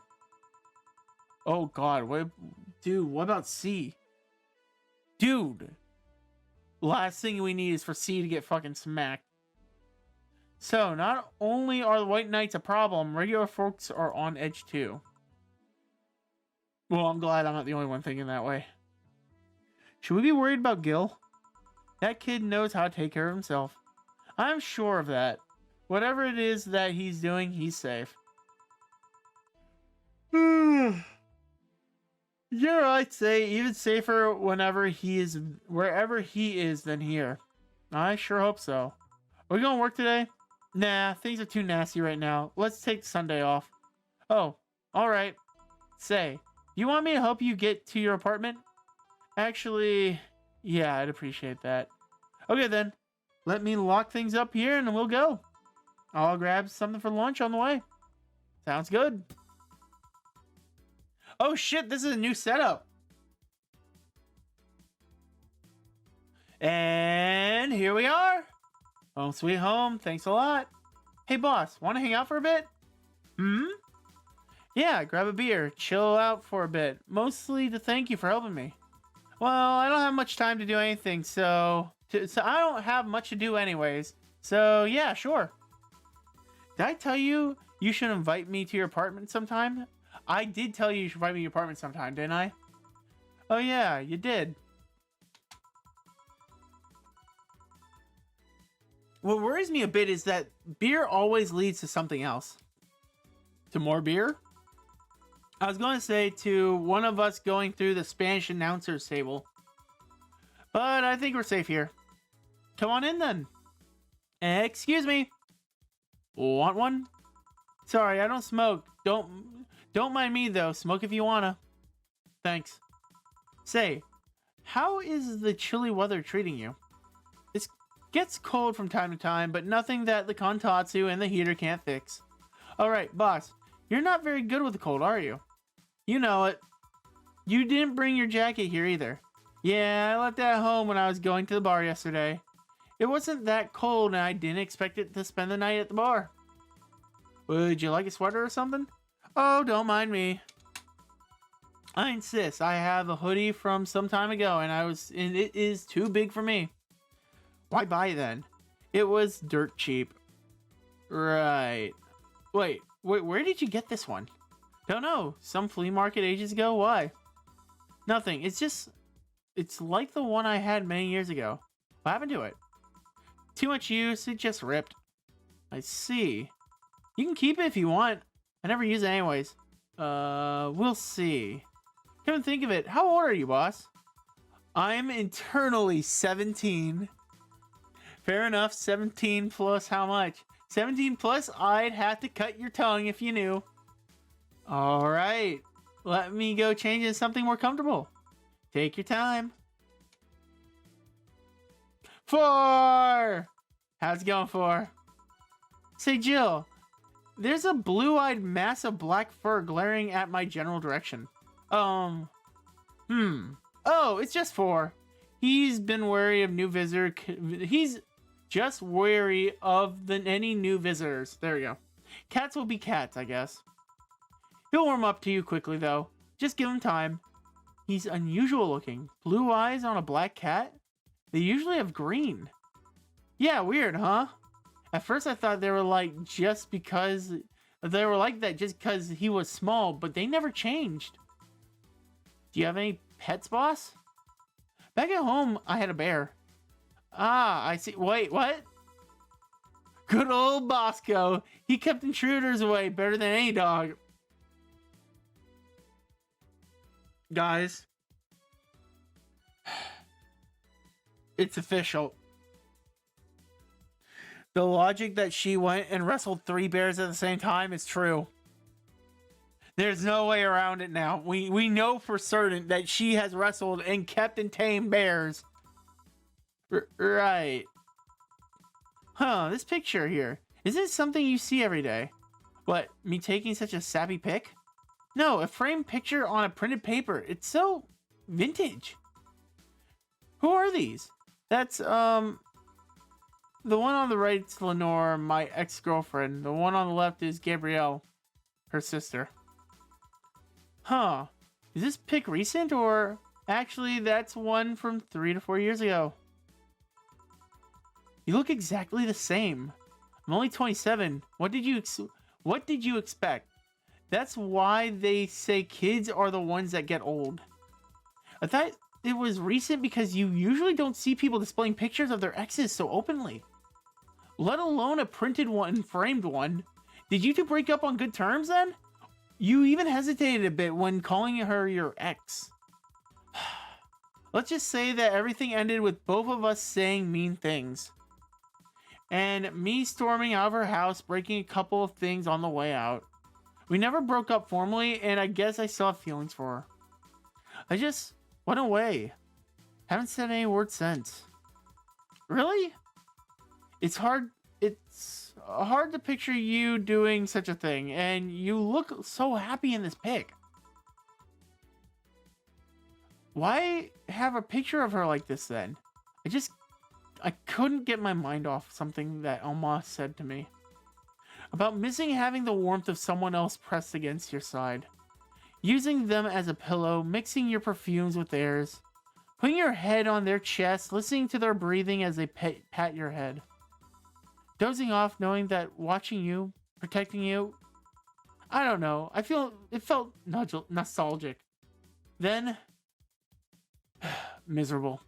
[SPEAKER 1] Oh god, what about C? Dude, last thing we need is for C to get fucking smacked. So, not only are the white knights a problem, regular folks are on edge too. Well, I'm glad I'm not the only one thinking that way. Should we be worried about Gil? That kid knows how to take care of himself. I'm sure of that. Whatever it is that he's doing, he's safe. Yeah, I'd say even safer wherever he is than here. I sure hope so. Are we going to work today? Nah, things are too nasty right now. Let's take Sunday off. Oh, alright. Say, you want me to help you get to your apartment? Actually, yeah, I'd appreciate that. Okay then, let me lock things up here and we'll go. I'll grab something for lunch on the way. Sounds good. Oh shit, this is a new setup. And here we are. Home sweet home, thanks a lot. Hey boss, want to hang out for a bit? Yeah, grab a beer, chill out for a bit. Mostly to thank you for helping me. Well, I don't have much time to do anything, so I don't have much to do anyways. So yeah, sure. Did I tell you you should invite me to your apartment sometime? I did tell you should invite me to your apartment sometime, didn't I? Oh yeah, you did. What worries me a bit is that beer always leads to something else. To more beer? I was going to say to one of us going through the Spanish announcer's table. But I think we're safe here. Come on in then. Excuse me. Want one? Sorry, I don't smoke. Don't mind me though. Smoke if you wanna. Thanks. Say, how is the chilly weather treating you? It gets cold from time to time, but nothing that the Kontatsu and the heater can't fix. Alright, boss. You're not very good with the cold, are you? You know it. You didn't bring your jacket here either. Yeah, I left it at home when I was going to the bar yesterday. It wasn't that cold and I didn't expect it to spend the night at the bar. Would you like a sweater or something? Oh, don't mind me. I insist. I have a hoodie from some time ago and it is too big for me. Why buy then? It was dirt cheap. Right. Wait, where did you get this one? Don't know. Some flea market ages ago. Why? Nothing. It's like the one I had many years ago. What happened to it? Too much use. It just ripped. I see. You can keep it if you want. I never use it anyways. We'll see. Come and think of it. How old are you, boss? I'm internally 17. Fair enough. 17 plus how much? 17 plus, I'd have to cut your tongue if you knew. Alright. Let me go change into something more comfortable. Take your time. 4! How's it going, 4? Say, Jill, there's a blue-eyed mass of black fur glaring at my general direction. Oh, it's just 4. He's been wary of new visitor. He's just wary of any new visitors. There we go. Cats will be cats, I guess. He'll warm up to you quickly, though. Just give him time. He's unusual looking. Blue eyes on a black cat? They usually have green. Yeah, weird, huh? At first I thought they were like that just because he was small, but they never changed. Do you have any pets, boss? Back at home, I had a bear. Ah, I see. Wait, what? Good old Bosco. He kept intruders away better than any dog. Guys, it's official. The logic that she went and wrestled 3 bears at the same time is true. There's no way around it now. We know for certain that she has wrestled and kept and tamed bears. Right. Huh, this picture here. Is this something you see every day? What, me taking such a sappy pic? No, a framed picture on a printed paper. It's so vintage. Who are these? That's, the one on the right's Lenore, my ex-girlfriend. The one on the left is Gabrielle, her sister. Huh. Is this pic recent or... Actually, that's one from 3 to 4 years ago. You look exactly the same. I'm only 27. What did you expect? That's why they say kids are the ones that get old. I thought it was recent because you usually don't see people displaying pictures of their exes so openly. Let alone a printed one, framed one. Did you two break up on good terms then? You even hesitated a bit when calling her your ex. Let's just say that everything ended with both of us saying mean things. And me storming out of her house, breaking a couple of things on the way out. We never broke up formally, and I guess I still have feelings for her. I just went away. Haven't said any word since. Really? It's hard to picture you doing such a thing, and you look so happy in this pic. Why have a picture of her like this then? I couldn't get my mind off something that Alma said to me. About missing having the warmth of someone else pressed against your side. Using them as a pillow, mixing your perfumes with theirs. Putting your head on their chest, listening to their breathing as they pat your head. Dozing off knowing that watching you, protecting you. I don't know. It felt nostalgic. Then, miserable.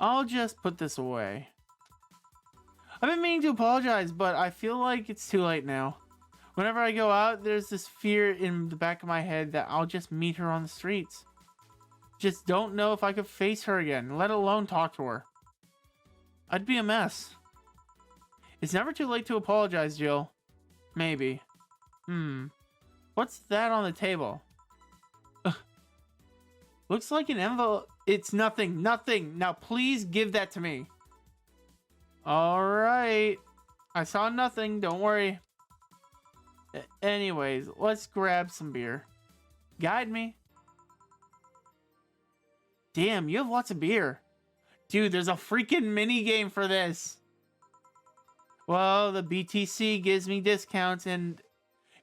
[SPEAKER 1] I'll just put this away. I've been meaning to apologize, but I feel like it's too late now. Whenever I go out, there's this fear in the back of my head that I'll just meet her on the streets. Just don't know if I could face her again, let alone talk to her. I'd be a mess. It's never too late to apologize, Jill. Maybe. What's that on the table? Ugh. Looks like an envelope. It's nothing. Now please give that to me. Alright. I saw nothing, don't worry. Anyways, let's grab some beer. Guide me. Damn, you have lots of beer. Dude, there's a freaking mini game for this. Well, the BTC gives me discounts and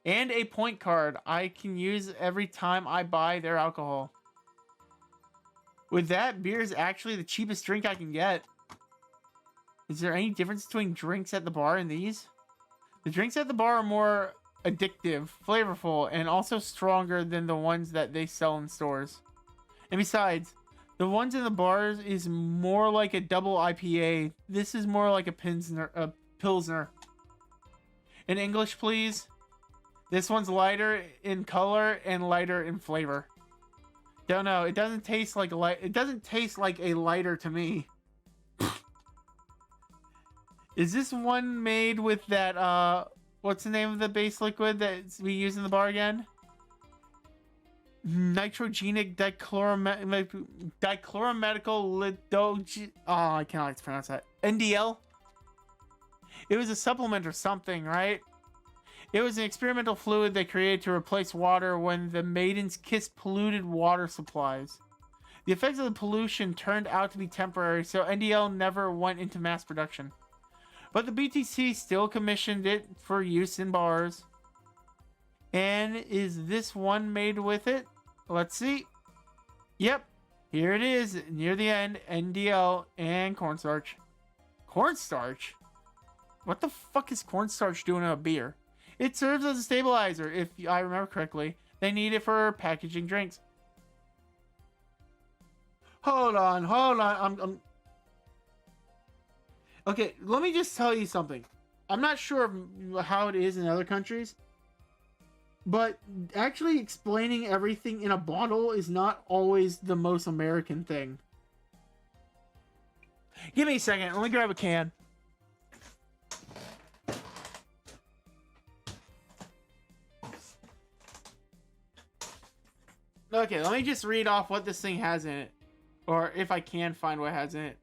[SPEAKER 1] a point card I can use every time I buy their alcohol. With that, beer is actually the cheapest drink I can get. Is there any difference between drinks at the bar and these? The drinks at the bar are more addictive, flavorful, and also stronger than the ones that they sell in stores. And besides, the ones in the bars is more like a double IPA. This is more like a Pilsner. In English, please. This one's lighter in color and lighter in flavor. Don't know. It doesn't taste like a lighter to me. Is this one made with that what's the name of the base liquid that we use in the bar again? Nitrogenic dichloromedical lidoge. Oh, I cannot pronounce that. NDL. It was a supplement or something, right? It was an experimental fluid they created to replace water when the maidens kissed polluted water supplies. The effects of the pollution turned out to be temporary, so NDL never went into mass production. But the BTC still commissioned it for use in bars. And is this one made with it? Let's see. Yep, here it is near the end. NDL and cornstarch. Cornstarch? What the fuck is cornstarch doing in a beer? It serves as a stabilizer, if I remember correctly. They need it for packaging drinks. Hold on. I'm Okay, let me just tell you something. I'm not sure how it is in other countries, but actually explaining everything in a bottle is not always the most American thing. Give me a second. Let me grab a can. Okay, let me just read off what this thing has in it. Or if I can find what it has in it.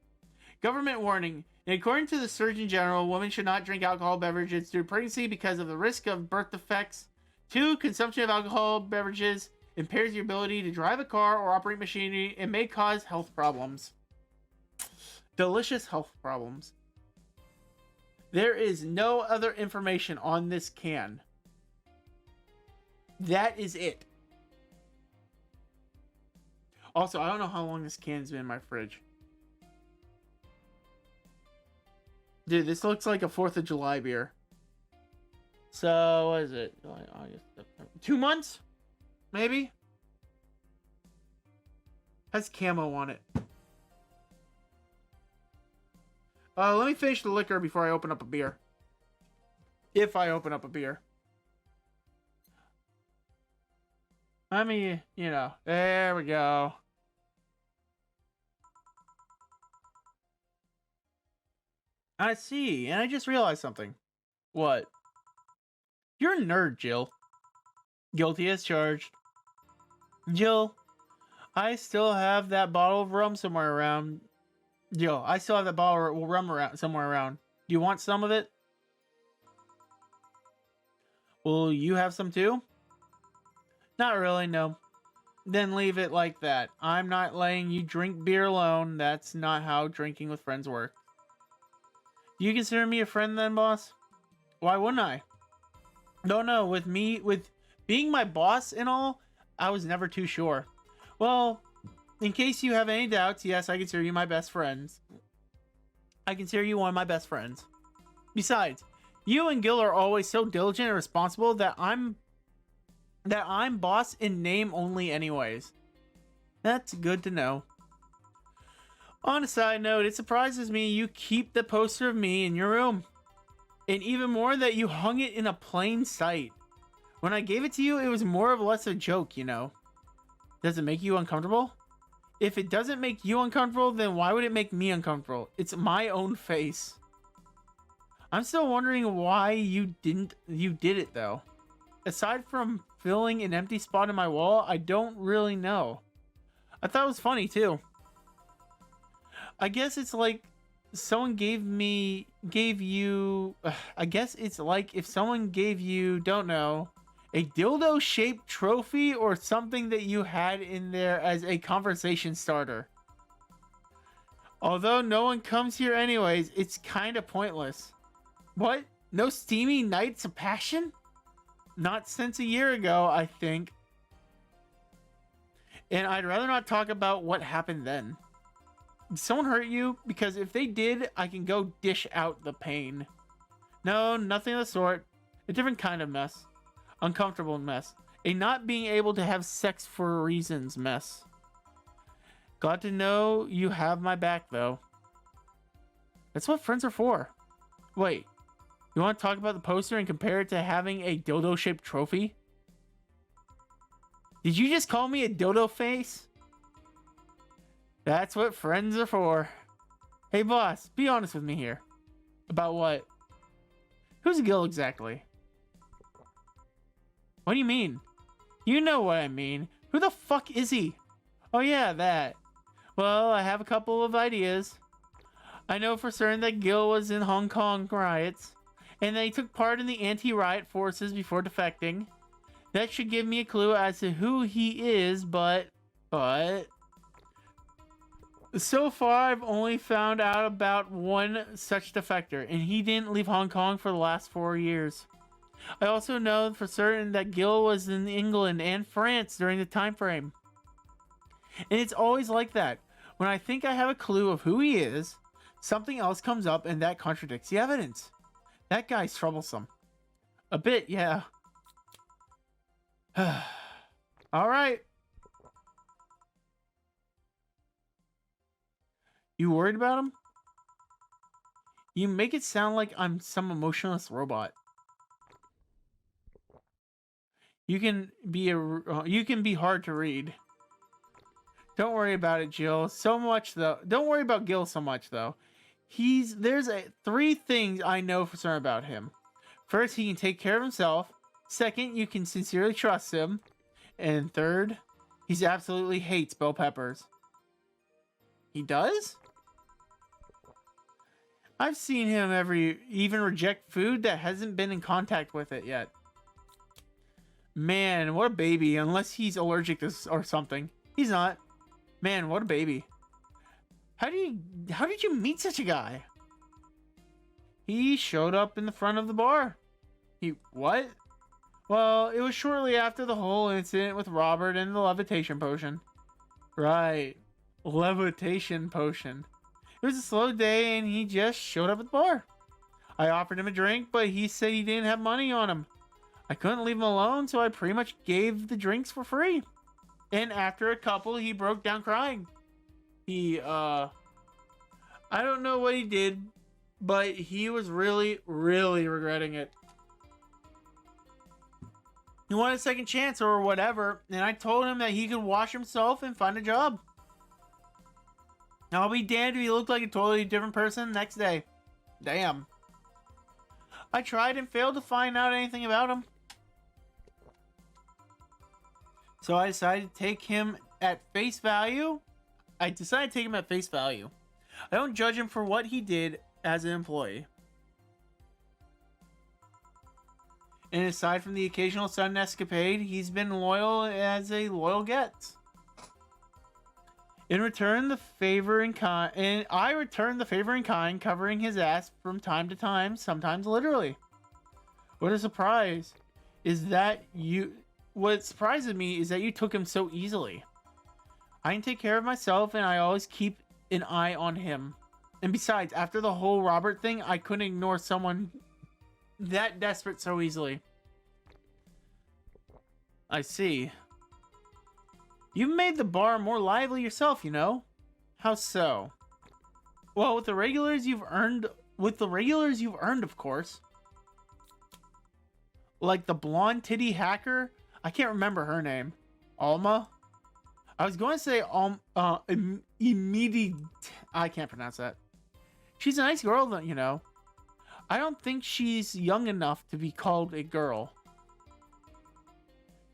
[SPEAKER 1] Government warning. According to the Surgeon General, women should not drink alcohol beverages during pregnancy because of the risk of birth defects. 2. Consumption of alcohol beverages impairs your ability to drive a car or operate machinery and may cause health problems. Delicious health problems. There is no other information on this can. That is it. Also, I don't know how long this can's been in my fridge. Dude, this looks like a 4th of July beer. So, what is it? August, September. 2 months? Maybe? Has camo on it. Let me finish the liquor before I open up a beer. If I open up a beer. I mean, you know, there we go. I see, and I just realized something. What? You're a nerd, Jill. Guilty as charged. Jill, I still have that bottle of rum somewhere around. Jill, I still have that bottle of rum around somewhere around. Do you want some of it? Will you have some too? Not really, no. Then leave it like that. I'm not letting you drink beer alone. That's not how drinking with friends works. Do you consider me a friend then, boss? Why wouldn't I? No, with being my boss and all, I was never too sure. Well, in case you have any doubts, yes, I consider you my best friends. I consider you one of my best friends. Besides, you and Gil are always so diligent and responsible that I'm boss in name only anyways. That's good to know. On a side note, it surprises me you keep the poster of me in your room. And even more that you hung it in a plain sight. When I gave it to you, it was more or less a joke, you know. Does it make you uncomfortable? If it doesn't make you uncomfortable, then why would it make me uncomfortable? It's my own face. I'm still wondering why you did it though. Aside from filling an empty spot in my wall, I don't really know. I thought it was funny too. I guess it's like someone gave you, I guess it's like if someone gave you, don't know, a dildo shaped trophy or something that you had in there as a conversation starter. Although no one comes here anyways, it's kind of pointless. What? No steamy nights of passion? Not since a year ago, I think. And I'd rather not talk about what happened then. Did someone hurt you? Because if they did, I can go dish out the pain. No, nothing of the sort. A different kind of mess. Uncomfortable mess. A not being able to have sex for reasons mess. Glad to know you have my back, though. That's what friends are for. Wait, you want to talk about the poster and compare it to having a dildo-shaped trophy? Did you just call me a dildo face? That's what friends are for. Hey boss, be honest with me here. About what? Who's Gil exactly? What do you mean? You know what I mean. Who the fuck is he? Oh yeah, that. Well, I have a couple of ideas. I know for certain that Gil was in Hong Kong riots, and that he took part in the anti-riot forces before defecting. That should give me a clue as to who he is, but... So far, I've only found out about one such defector, and he didn't leave Hong Kong for the last 4 years. I also know for certain that Gil was in England and France during the time frame. And it's always like that. When I think I have a clue of who he is, something else comes up and that contradicts the evidence. That guy's troublesome. A bit, yeah. All right. You worried about him? You make it sound like I'm some emotionless robot. You can be hard to read. Don't worry about it, Jill. So much though. Don't worry about Gil so much though. There's three things I know for certain about him. First, he can take care of himself. Second, you can sincerely trust him. And third, he absolutely hates bell peppers. He does? I've seen him even reject food that hasn't been in contact with it yet. Man, what a baby, unless he's allergic to or something. He's not. Man, what a baby. How did you meet such a guy? He showed up in the front of the bar. What? Well, it was shortly after the whole incident with Robert and the levitation potion. Right. Levitation potion. It was a slow day and he just showed up at the bar. I offered him a drink, but he said he didn't have money on him. I couldn't leave him alone, so I pretty much gave the drinks for free. And after a couple, he broke down crying. I don't know what he did, but he was really, really regretting it. He wanted a second chance or whatever, and I told him that he could wash himself and find a job. I'll be damned if he looked like a totally different person the next day. Damn. I tried and failed to find out anything about him. So I decided to take him at face value. I don't judge him for what he did as an employee. And aside from the occasional sudden escapade, he's been loyal as a loyal gets. I return the favor in kind, covering his ass from time to time, sometimes literally. What surprises me is that you took him so easily. I can take care of myself and I always keep an eye on him. And besides, after the whole Robert thing, I couldn't ignore someone that desperate so easily. I see. You made the bar more lively yourself, you know. How so? Well, with the regulars you've earned, of course. Like the blonde titty hacker. I can't remember her name. Alma? I was going to say immediate. I can't pronounce that. She's a nice girl, you know. I don't think she's young enough to be called a girl.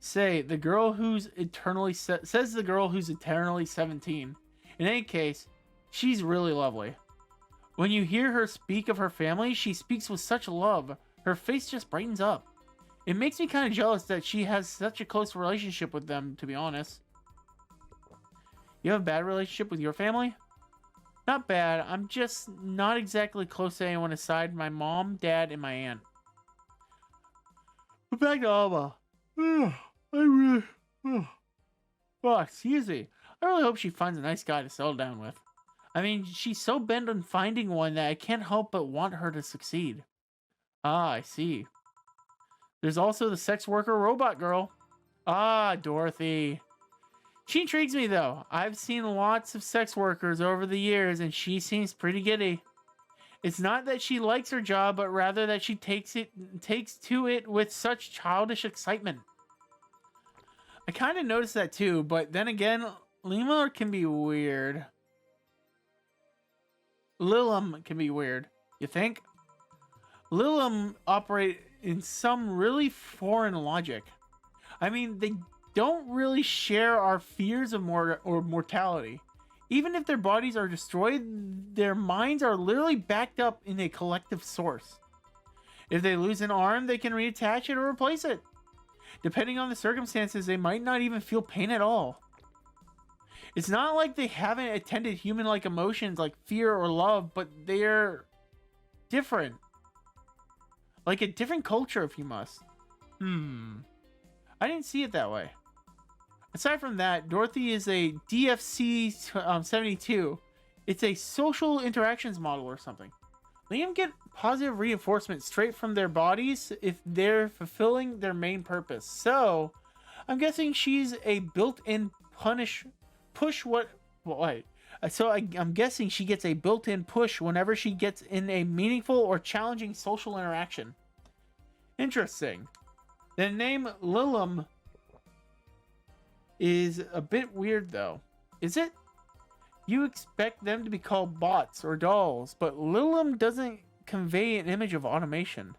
[SPEAKER 1] Says the girl who's eternally 17. In any case, she's really lovely. When you hear her speak of her family, she speaks with such love. Her face just brightens up. It makes me kind of jealous that she has such a close relationship with them, to be honest. You have a bad relationship with your family? Not bad. I'm just not exactly close to anyone aside my mom, dad, and my aunt. But back to Alma. Excuse me. I really hope she finds a nice guy to settle down with. I mean, she's so bent on finding one that I can't help but want her to succeed. Ah, I see. There's also the sex worker robot girl. Ah, Dorothy. She intrigues me, though. I've seen lots of sex workers over the years, and she seems pretty giddy. It's not that she likes her job, but rather that she takes to it with such childish excitement. I kind of noticed that too, but then again, Lima can be weird. Lilum can be weird. You think? Lilum operate in some really foreign logic. I mean, they don't really share our fears of mortality. Even if their bodies are destroyed, their minds are literally backed up in a collective source. If they lose an arm, they can reattach it or replace it. Depending on the circumstances, they might not even feel pain at all. It's not like they haven't attended human-like emotions like fear or love, but they're different. Like a different culture if you must. I didn't see it that way. Aside from that, Dorothy is a DFC 72. It's a social interactions model or something. Liam get positive reinforcement straight from their bodies if they're fulfilling their main purpose. So, I'm guessing she's a built-in push what wait. I'm guessing she gets a built-in push whenever she gets in a meaningful or challenging social interaction. Interesting. The name Lilum is a bit weird though. Is it? You expect them to be called bots or dolls, but Lilum doesn't convey an image of automation.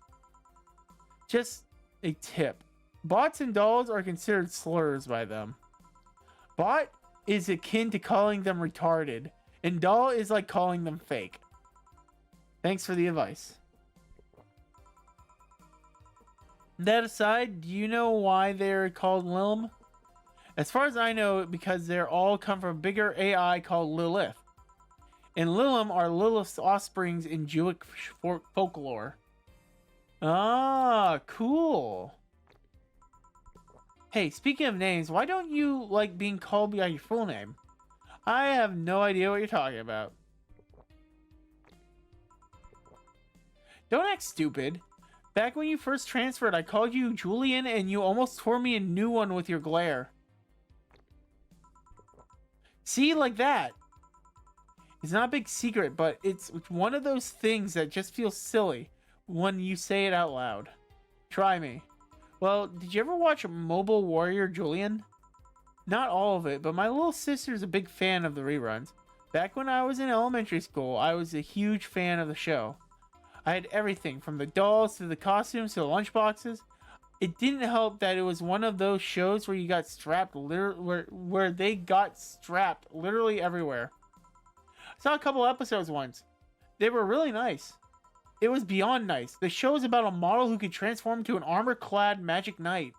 [SPEAKER 1] Just a tip. Bots and dolls are considered slurs by them. Bot is akin to calling them retarded, and doll is like calling them fake. Thanks for the advice. That aside, do you know why they're called Lilum? As far as I know, because they're all come from a bigger AI called Lilith. And Lilum are Lilith's offsprings in Jewish folklore. Ah, cool. Hey, speaking of names, why don't you like being called by your full name? I have no idea what you're talking about. Don't act stupid. Back when you first transferred, I called you Julian and you almost tore me a new one with your glare. See, like that. It's not a big secret, but it's one of those things that just feels silly when you say it out loud. Try me. Well, did you ever watch Mobile Warrior Julian? Not all of it, but my little sister's a big fan of the reruns. Back when I was in elementary school, I was a huge fan of the show. I had everything from the dolls to the costumes to the lunchboxes. It didn't help that it was one of those shows where you got strapped where they got strapped literally everywhere. I saw a couple episodes once. They were really nice. It was beyond nice. The show is about a model who can transform into an armor-clad magic knight.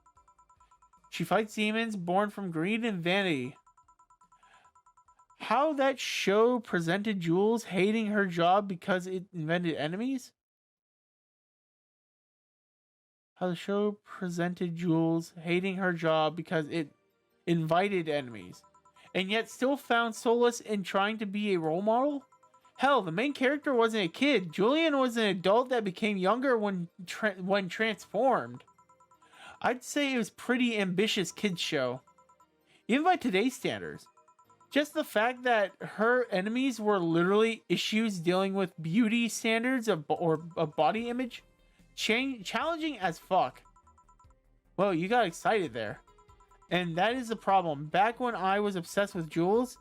[SPEAKER 1] She fights demons born from greed and vanity. How that show presented Jules hating her job because it invented enemies? How the show presented Jules hating her job because it invited enemies, and yet still found solace in trying to be a role model? Hell, the main character wasn't a kid. Julian was an adult that became younger when transformed. I'd say it was pretty ambitious kids show, even by today's standards. Just the fact that her enemies were literally issues dealing with beauty standards or body image, challenging as fuck. Well, you got excited there. And that is the problem. Back when I was obsessed with Jules,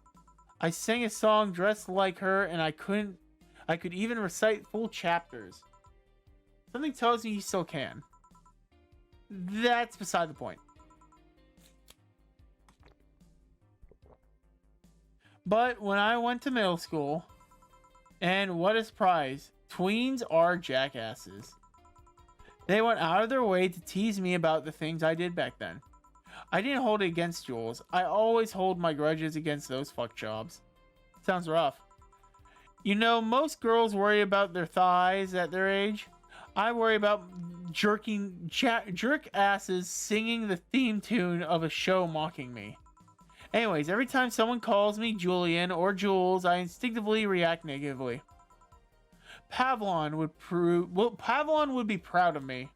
[SPEAKER 1] I sang a song dressed like her and I could even recite full chapters. Something tells me you still can. That's beside the point. But when I went to middle school, and what a surprise, tweens are jackasses. They went out of their way to tease me about the things I did back then. I didn't hold it against Jules. I always hold my grudges against those fuck jobs. Sounds rough. You know, most girls worry about their thighs at their age. I worry about jerk asses singing the theme tune of a show mocking me. Anyways, every time someone calls me Julian or Jules, I instinctively react negatively. Pavlon would be proud of me.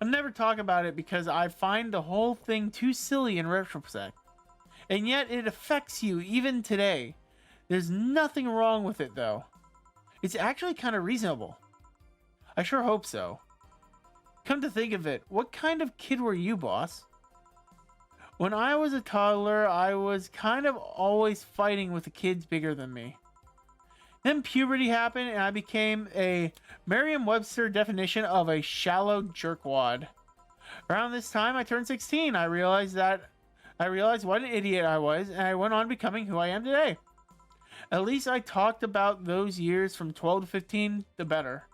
[SPEAKER 1] I'll never talk about it because I find the whole thing too silly in retrospect. And yet it affects you even today. There's nothing wrong with it though. It's actually kind of reasonable. I sure hope so. Come to think of it, what kind of kid were you, boss? When I was a toddler, I was kind of always fighting with the kids bigger than me. Then puberty happened and I became a Merriam-Webster definition of a shallow jerkwad. Around this time I turned 16. I realized what an idiot I was, and I went on becoming who I am today. At least I talked about those years from 12 to 15, the better.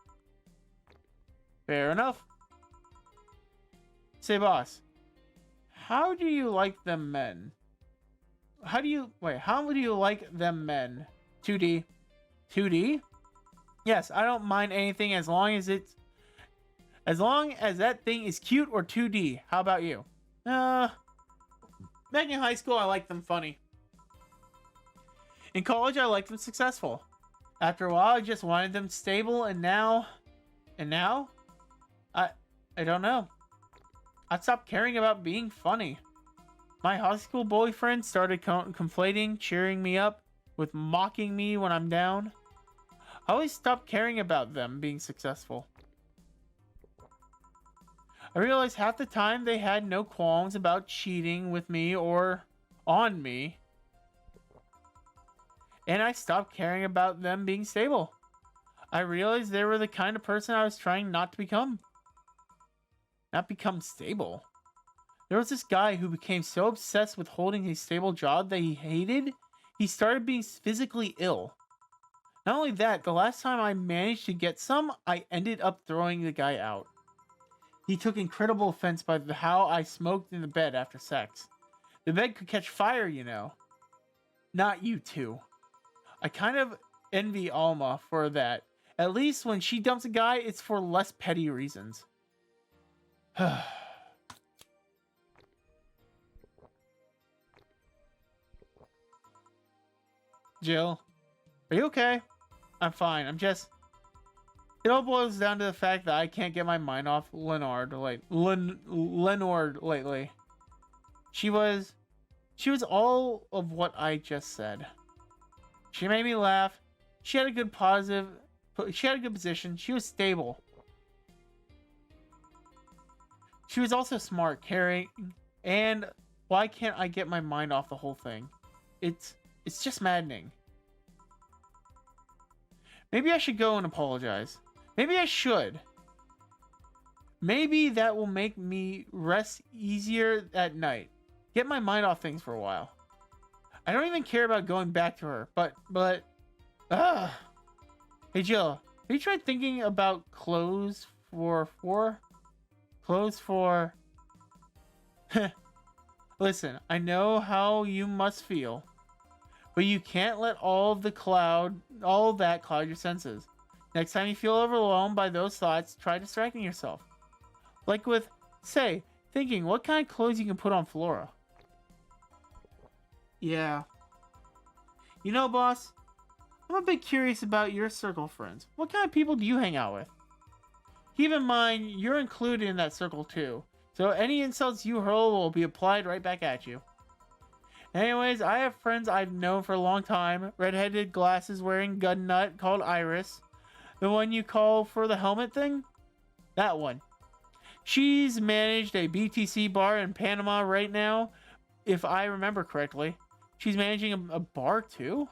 [SPEAKER 1] Fair enough. Say, boss, how do you like them men? How do you like them men? 2D? 2D? Yes, I don't mind anything as long as that thing is cute or 2D. How about you? Back in high school, I liked them funny. In college, I liked them successful. After a while, I just wanted them stable, and now, I, I don't know. I stopped caring about being funny. My high school boyfriend started conflating, cheering me up, with mocking me when I'm down. I always stopped caring about them being successful. I realized half the time they had no qualms about cheating with me or on me. And I stopped caring about them being stable. I realized they were the kind of person I was trying not to become. Not become stable. There was this guy who became so obsessed with holding a stable job that he hated, he started being physically ill. Not only that, the last time I managed to get some, I ended up throwing the guy out. He took incredible offense by how I smoked in the bed after sex. The bed could catch fire, you know. Not you two. I kind of envy Alma for that. At least when she dumps a guy, it's for less petty reasons. Jill, are you okay? I'm fine. It all boils down to the fact that I can't get my mind off Leonard lately. She was all of what I just said. She made me laugh. She had a good position. She was stable. She was also smart, caring, and why can't I get my mind off the whole thing? It's just maddening. Maybe I should go and apologize. Maybe I should. Maybe that will make me rest easier at night. Get my mind off things for a while. I don't even care about going back to her, but Hey Jill, have you tried thinking about clothes for Listen, I know how you must feel, but you can't let all that cloud your senses. Next time you feel overwhelmed by those thoughts, try distracting yourself. Like with, say, thinking what kind of clothes you can put on Flora. Yeah. You know, boss, I'm a bit curious about your circle of friends. What kind of people do you hang out with? Keep in mind, you're included in that circle too, so any insults you hurl will be applied right back at you. Anyways, I have friends I've known for a long time. Red-headed, glasses-wearing gun nut called Iris. The one you call for the helmet thing? That one. She's managed a BTC bar in Panama right now, if I remember correctly. She's managing a bar too?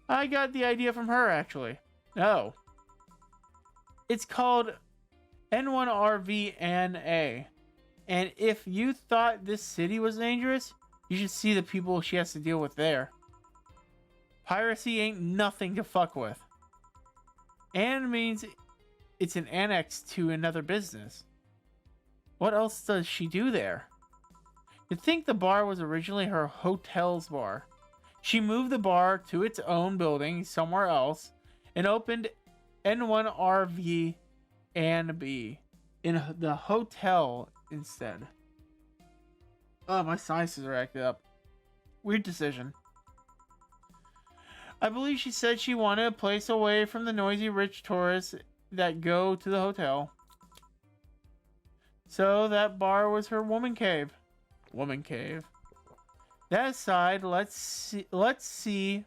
[SPEAKER 1] I got the idea from her, actually. Oh. It's called N1RVNA. And if you thought this city was dangerous, you should see the people she has to deal with there. Piracy ain't nothing to fuck with. And means it's an annex to another business. What else does she do there? You'd think the bar was originally her hotel's bar. She moved the bar to its own building somewhere else and opened N1RV and B in the hotel instead. Oh, my sinuses are acting up. Weird decision. I believe she said she wanted a place away from the noisy rich tourists that go to the hotel. So that bar was her woman cave. Woman cave. That aside, let's see.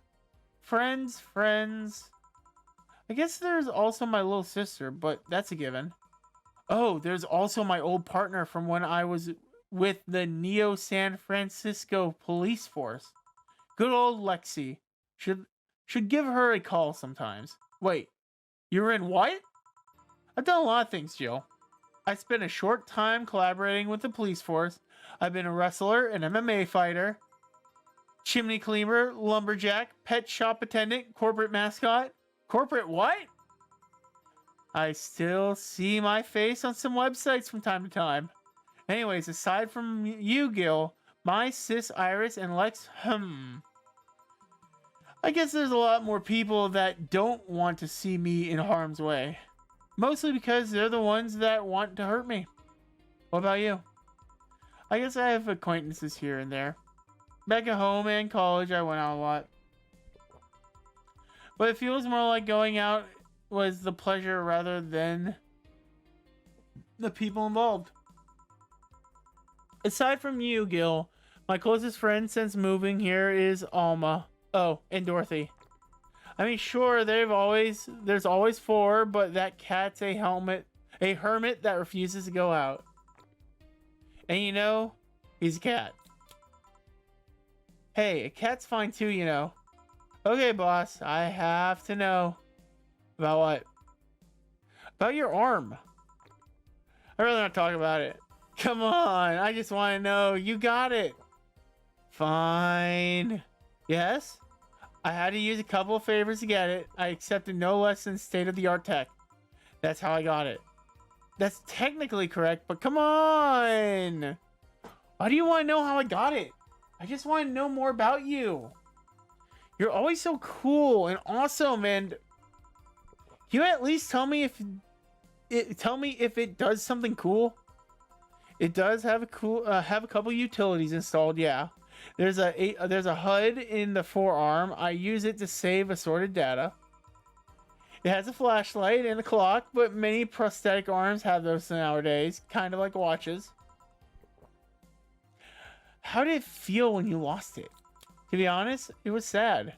[SPEAKER 1] Friends. I guess there's also my little sister, but that's a given. Oh, there's also my old partner from when I was with the Neo San Francisco police force. Good old Lexi. Should give her a call sometimes. Wait, you're in what? I've done a lot of things, Jill. I spent a short time collaborating with the police force. I've been a wrestler, an MMA fighter, chimney cleaner, lumberjack, pet shop attendant, corporate mascot. Corporate what? I still see my face on some websites from time to time. Anyways, aside from you, Gil, my sis Iris and Lex, I guess there's a lot more people that don't want to see me in harm's way. Mostly because they're the ones that want to hurt me. What about you? I guess I have acquaintances here and there. Back at home and college, I went out a lot. But it feels more like going out was the pleasure rather than the people involved. Aside from you, Gil, my closest friend since moving here is Alma. Oh, and Dorothy. I mean, sure, there's always four, but that cat's a hermit that refuses to go out. And you know, he's a cat. Hey, a cat's fine too, you know. Okay, boss, I have to know. About what? About your arm. I'd rather not talk about it. Come on, I just want to know. You got it. Fine. Yes? I had to use a couple of favors to get it. I accepted no less than state-of-the-art tech. That's how I got it. That's technically correct, but come on! Why do you want to know how I got it? I just want to know more about you. You're always so cool and awesome, and can you at least tell me if it does something cool? It does have a couple utilities installed, yeah. There's a HUD in the forearm. I use it to save assorted data. It has a flashlight and a clock, but many prosthetic arms have those nowadays, kind of like watches. How did it feel when you lost it? To be honest, it was sad,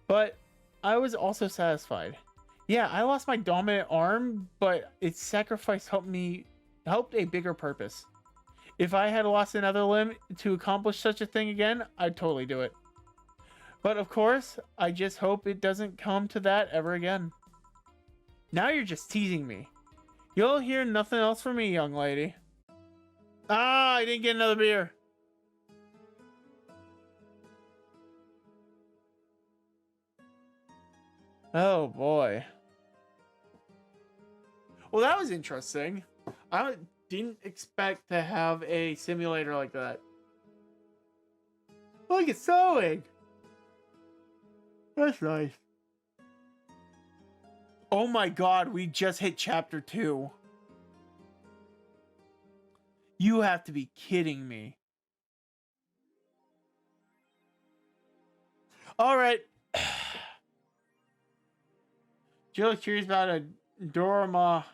[SPEAKER 1] but I was also satisfied. Yeah, I lost my dominant arm, but its sacrifice helped a bigger purpose. If I had lost another limb to accomplish such a thing again, I'd totally do it. But of course, I just hope it doesn't come to that ever again. Now you're just teasing me. You'll hear nothing else from me, young lady. Ah, I didn't get another beer. Oh boy. Well, that was interesting. I didn't expect to have a simulator like that. Look, it's sewing. That's nice. Oh my god, we just hit chapter 2. You have to be kidding me. Alright. Jill is curious about a Dharma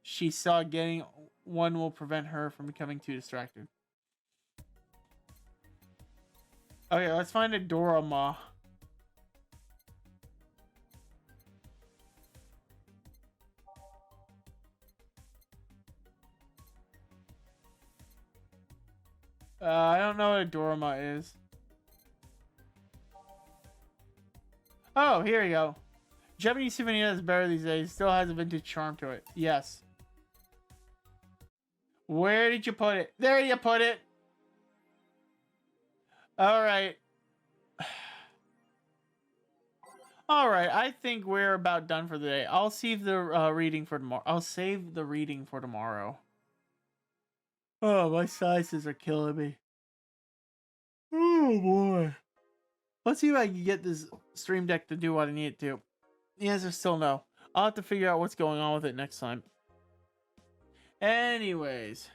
[SPEAKER 1] she saw. Getting one will prevent her from becoming too distracted. Okay, let's find a Dorama. I don't know what a Dorama is. Oh, here you go. Japanese souvenir is better these days. Still has a vintage charm to it. Yes. Where did you put it? There you put it. Alright. Alright, I think we're about done for the day. I'll save the reading for tomorrow. I'll save the reading for tomorrow. Oh, my sizes are killing me. Oh boy. Let's see if I can get this stream deck to do what I need it to. The answer is still no. I'll have to figure out what's going on with it next time. Anyways.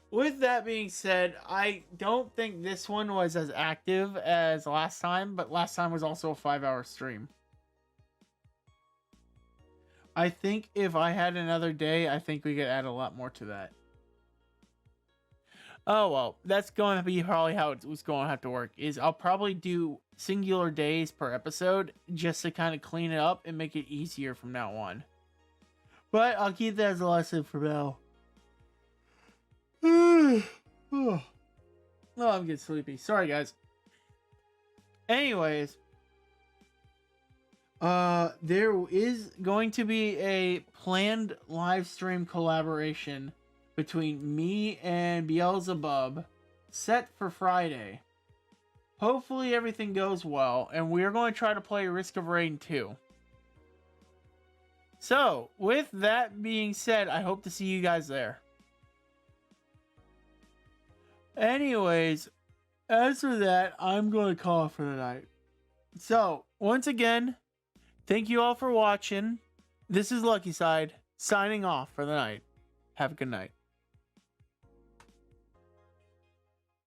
[SPEAKER 1] With that being said, I don't think this one was as active as last time, but last time was also a 5-hour stream. I think if I had another day, I think we could add a lot more to that. Oh, well, that's going to be probably how it was going to have to work. Is I'll probably do singular days per episode just to kind of clean it up and make it easier from now on. But I'll keep that as a lesson for now. Oh, I'm getting sleepy. Sorry, guys. Anyways, there is going to be a planned live stream collaboration between me and Beelzebub set for Friday. Hopefully everything goes well, and we're going to try to play Risk of Rain 2. So, with that being said, I hope to see you guys there. Anyways, as for that, I'm going to call it for the night. So, once again, thank you all for watching. This is Lucky Side, signing off for the night. Have a good night.